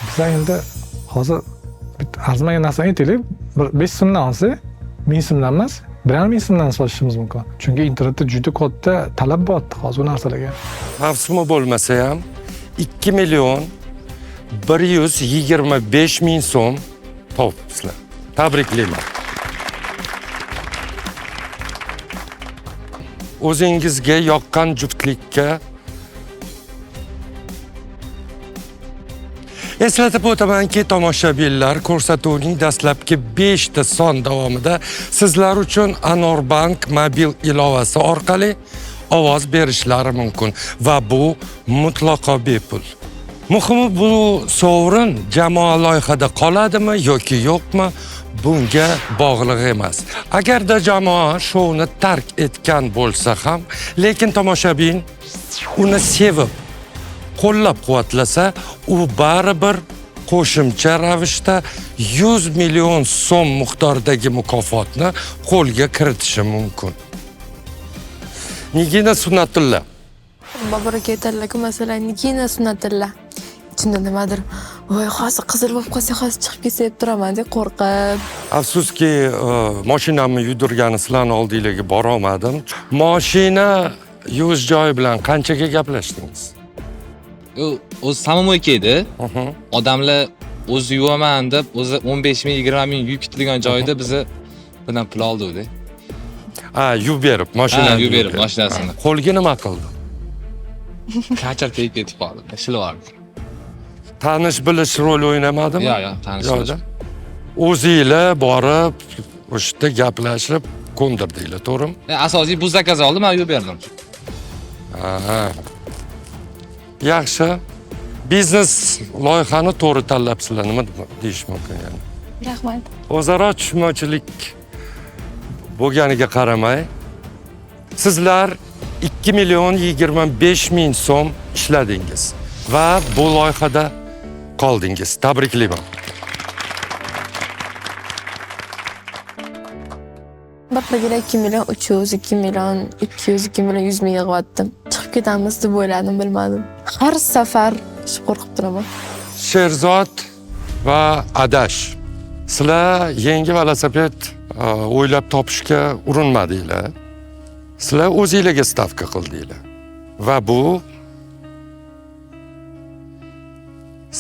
Bizlar endi hozir arzimagan narsani aytaylik, 5 so'mdan olsa, 1000 so'mdan emas, 1,5 so'mdan sotishimiz mumkin. Chunki internetda juda katta talab bor hozir bu narsalarga. Mavsumi bo'lmasa ham 2 million 125 ming so'm topibsizlar. Tabriklayman. O'zingizga yoqqan juftlikka eslatib o'tamanki, tomoshabinlar, ko'rsatuvning dastlabki 5 ta son davomida sizlar uchun Anorbank mobil ilovasi orqali ovoz berishlari mumkin va bu mutlaqo bepul. Muhimi bu sovrin jamoa loyihada qoladimi yoki yo'qmi, bunga bog'liq emas. Agarda jamoa shovni tark etgan bo'lsa ham, lekin tomoshabin uni sevib qo'llab-quvvatlasa, u baribir qo'shimcha ravishda 100 million so'm miqdoridagi mukofotni qo'lga kiritishi mumkin. Nigina Sunnatulla. Bobur aka aytadilar-ku, masalan, Nigina Sunnatulla. Ichimda nimadir, voy, hozir qizil bo'lib qolsa, hozir chiqib ketsa deb turaman deb qo'rqib. Afsuski, mashinamni yurdirgani sizlarning oldingizga bora olmadim. Mashina yuvish joyi bilan qanchaga gaplashdingiz? O'zi samomoyka edi. Odamlar o'zi yuvaman deb, o'zi 15 ming, 20 ming yuk ketilgan joyda bizni bundan pul oldi-da. Yuvib berib, mashinani yuvib berib, mashinasini. Qo'lga nima qildi? Kachar tegib ketib qoldi. Ishlardi. Tanish bilish rol o'ynamadimi? Yo'q, tanish bilish. O'zingizlar borib, o'shda gaplashib ko'ndirdinglar, to'g'rimi? Asosiy bu zakaz oldi, men yuvib berdim. Yaxshi. Biznes loyihani to'g'ri tanlabsizlar, nima deyish mumkin yani? Rahmat. O'zaro tushunmovchilik bo'lganiga qaramay, sizlar 2 million 25 ming so'm ishladingiz va bu loyihada qoldingiz. Tabriklayman. Bir paytlar 2 million 300, 2 million 200, 2 million 100 ming yig'vatdim. Chiqib ketamiz deb o'yladim, bilmadim. Har safar qo'rqib turaman. Sherzod va Adash, sizlar yangi velosiped o'ylab topishga urinmadinglar. Sizlar o'zingizlarga stavka qildinglar. Va bu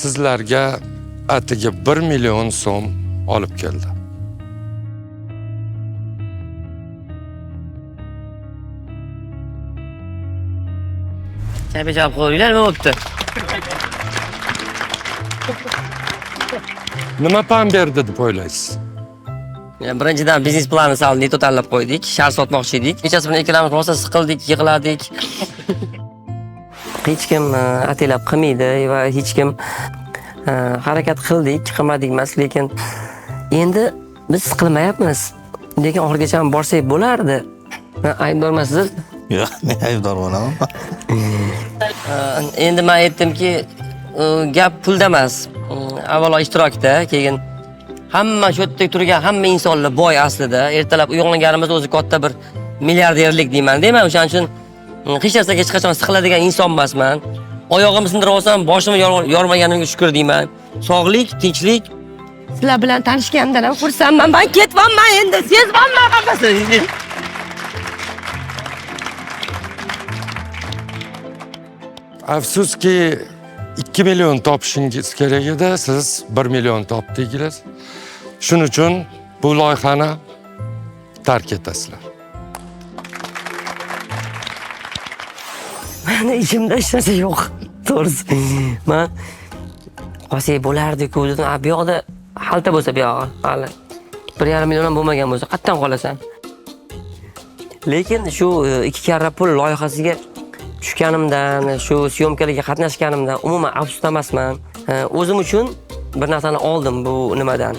sizlarga atigi 1 million so'm olib keldi. Tabii cevap qo'yinglar, nima bo'libdi? Nima pam berdi deb o'ylaysiz? Birinchidan biznes planni salni totallab qo'ydik, shar sotmoqchi edik. Kechasi bilan ikkalamiz rosa siqildik, yig'ladik. Hech kim atilab qilmaydi va hech kim harakat qildik, qilmadik emas, lekin endi biz siqilmayapmiz. Lekin oxirigacha ham borsak bo'lardi. Aybdormisiz? Yo'q, men aybdor bo'laman. Endi men aytdimki, gap pulda emas. Avvalo ishtirokda, keyin hamma shu yerda turgan hamma insonlar boy aslida. Ertalab uyg'onganimizda o'zi katta bir milliarderlik deyman. O'shaning uchun hech narsaga hech qachon siqiladigan inson emasman. Oyog'imni sindirib olsam, boshimni yormaganimga shukr deyman. Sog'lik, tinchlik. Sizlar bilan tanishganimdan ham xursandman. Men ketyapman endi, sezmayman hammasini. Afsuski 2 million topishingiz kerak edi, siz 1 million topdingiz. Shuning uchun bu loyihani tark etasizlar. Meni ichimda hech narsa yo'q. To'g'risi. Men qolsak bo'lardi-ku dedim. Bu yoqda xalta bo'lsa bu yog'i, hali 1,5 million ham bo'lmagan bo'lsa, qayerdan qolasan? Lekin shu 2 karra pul loyihasiga tushganimdan, shu syomkalarga qatnashganimdan umuman afsusda emasman. O'zim uchun bir narsani oldim bu nimadan.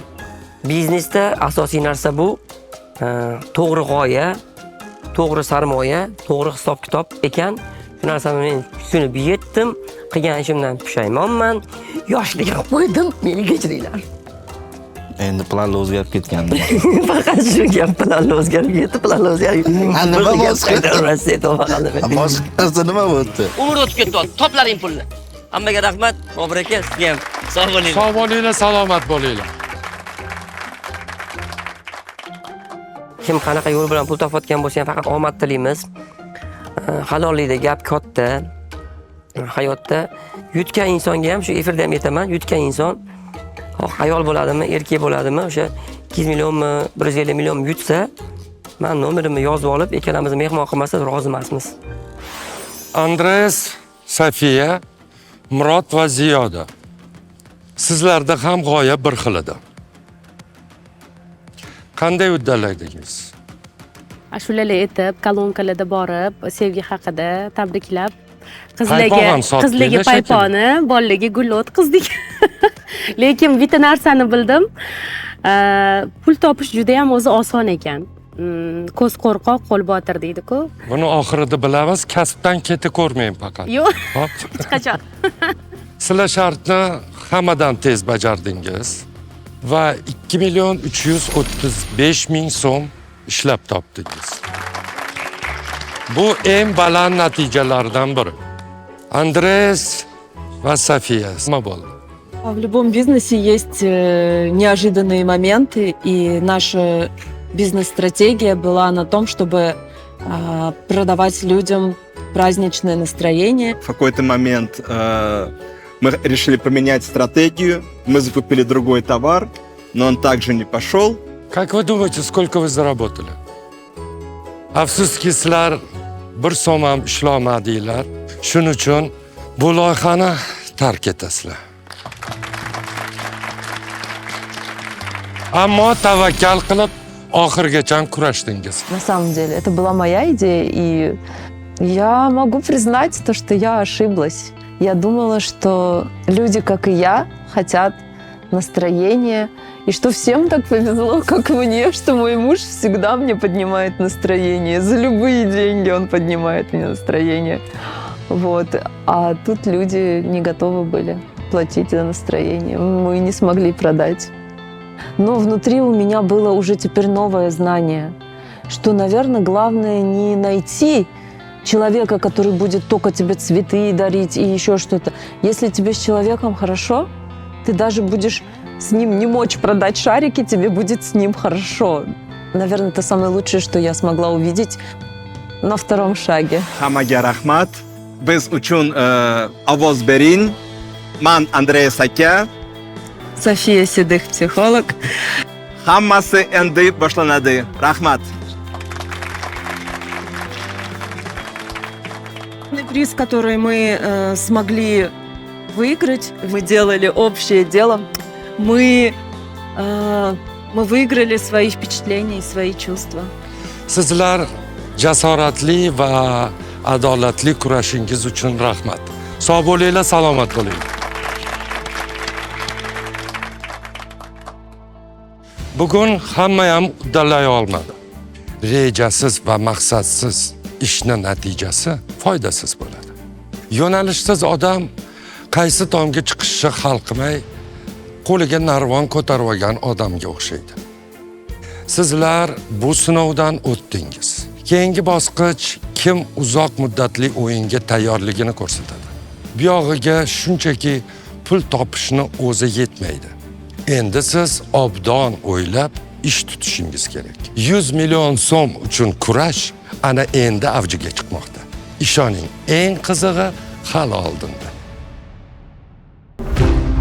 Biznesda asosiy narsa bu to'g'ri g'oya, to'g'ri sarmoya, to'g'ri hisob-kitob ekan. Shu narsani men tushunib yetdim. Qilgan ishimdan pushaymonman. Yoshlik qo'ydim, meni kechiringlar. Endi planlar o'zgarib ketgandi. Faqat shu gap planlar o'zgarib ketdi, planlar o'zgarib ketdi. Nima boshqa narsa boshqa nima bo'ldi? Umr o'tib ketdi, toplaring pulni. Hammaga rahmat, Bobur aka, sizga ham sog' bo'linglar. Sog' bo'linglar, salomat bo'linglar. Kim qanaqa yo'l bilan pul topayotgan bo'lsa ham faqat omad tilaymiz. Halollikda gap katta. Hayotda yutgan insonga ham shu efirda ham aytaman, yutgan inson ayol bo'ladimi, erkak bo'ladimi, o'sha 200 millionmi, 150 million yutsa, men nomerimni yozib olib, ikkalamizni mehmon qilmasa rozi emasmiz. Andres, Safiya, Murod va Ziyoda. Sizlarda ham g'oya bir xil edi. Qanday uddaladingiz? Ashulalar aytib, kolonkalarda borib, sevgi haqida tabriklab, qizlarga payponi, bolalarga gul o'tqizdik. Lekin bitta narsani bildim. Pul topish juda ham o'zi oson ekan. ko'z qo'rqoq, qo'l botir deydi-ku. Buni oxirida bilamiz, kasbdan keta ko'rmang faqat. Yo'q. Hop. Hech qachon. Sizlar shartni hammadan tez bajardingiz va 2.335.000 so'm ishlab topdingiz. Bu eng baland natijalardan biri. Andres va Sofiya, nima bo'ldi? В любом бизнесе есть неожиданные моменты, и наша бизнес-стратегия была на том, чтобы продавать людям праздничное настроение. В какой-то момент мы решили поменять стратегию, мы закупили другой товар, но он также не пошел. Как вы думаете, сколько вы заработали? Afsuski sizlar bir so'm ham ishlamadinglar. Shuning uchun bu loyihani tark etasizlar. Ammo tavakkal qilib oxirigacha kurashdingiz. На самом деле, это была моя идея, и я могу признать то, что я ошиблась. Я думала, что люди, как и я, хотят настроения, и что всем так повезло, как мне, что мой муж всегда мне поднимает настроение. За любые деньги он поднимает мне настроение. Вот. А тут люди не готовы были платить за настроение. Мы не смогли продать. Но внутри у меня было уже теперь новое знание, что, наверное, главное не найти человека, который будет только тебе цветы дарить и еще что-то. Если тебе с человеком хорошо, ты даже будешь с ним не мочь продать шарики, тебе будет с ним хорошо. Наверное, это самое лучшее, что я смогла увидеть на втором шаге. Hammaga rahmat. Biz uchun ovoz bering. Man Andreas aka. София Седых, психолог. Hammasi endi boshlanadi. Rahmat. Приз, который мы смогли выиграть, мы делали общее дело. Мы выиграли свои впечатления и свои чувства. Sizlar jasoratli va adolatli kurashingiz uchun rahmat. Sog' bo'linglar, salomat bo'linglar. Bugun hamma ham uddalay olmadi. Rejasiz va maqsadsiz ishning natijasi foydasiz bo'ladi. Yo'nalishsiz odam qaysi tomga chiqishni hal qilmay, qo'liga narvon ko'tarib olgan odamga o'xshaydi. Sizlar bu sinovdan o'tdingiz. Keyingi bosqich kim uzoq muddatli o'yinga tayyorligini ko'rsatadi. Bu yog'iga shunchaki pul topishni o'zi yetmaydi. Endi siz obdon o'ylab ish tutishingiz kerak. 100 million so'm uchun kurash ana endi avjiga chiqmoqda. Ishoning, eng qizig'i hali oldinda.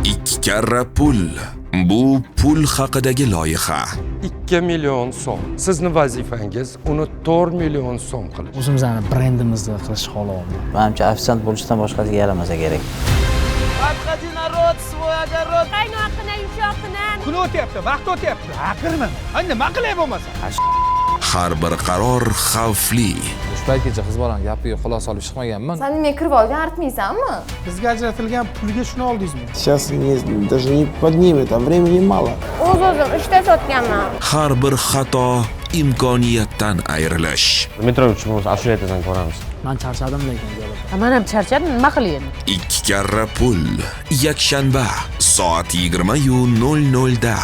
2 karra pul. Bu pul haqidagi loyiha. 2 million so'm. Sizni vazifangiz uni 4 million so'm qilish. O'zimizni brendimizni qilish xohladim. Menimcha ofitsiant bo'lishdan boshqasiga yaramasa kerak. Подходи, народ, свой огород. Qaynoqina, yumshoqina. Kun o'tyapti, vaqt o'tyapti. Aqirman. Nima qilay bo'lmasa? Har bir qaror xavfli. Paytgacha qiz bolani gapiga quloq solib chiqmaganman. Sen men kirib olgan artmaysanmi? Bizga ajratilgan pulga shuni oldingizmi? Сейчас даже не поднимет, а времени мало. O'z-o'zim ishda sotganman. Har bir xato imkoniyatdan ayrilish. Metro uchun ashula aytasan ko'ramiz. Men charchadim lekin kelib. Men ham charchadim, nima qilay endi? 2 karra pul. Yakshanba soat 20:00 da.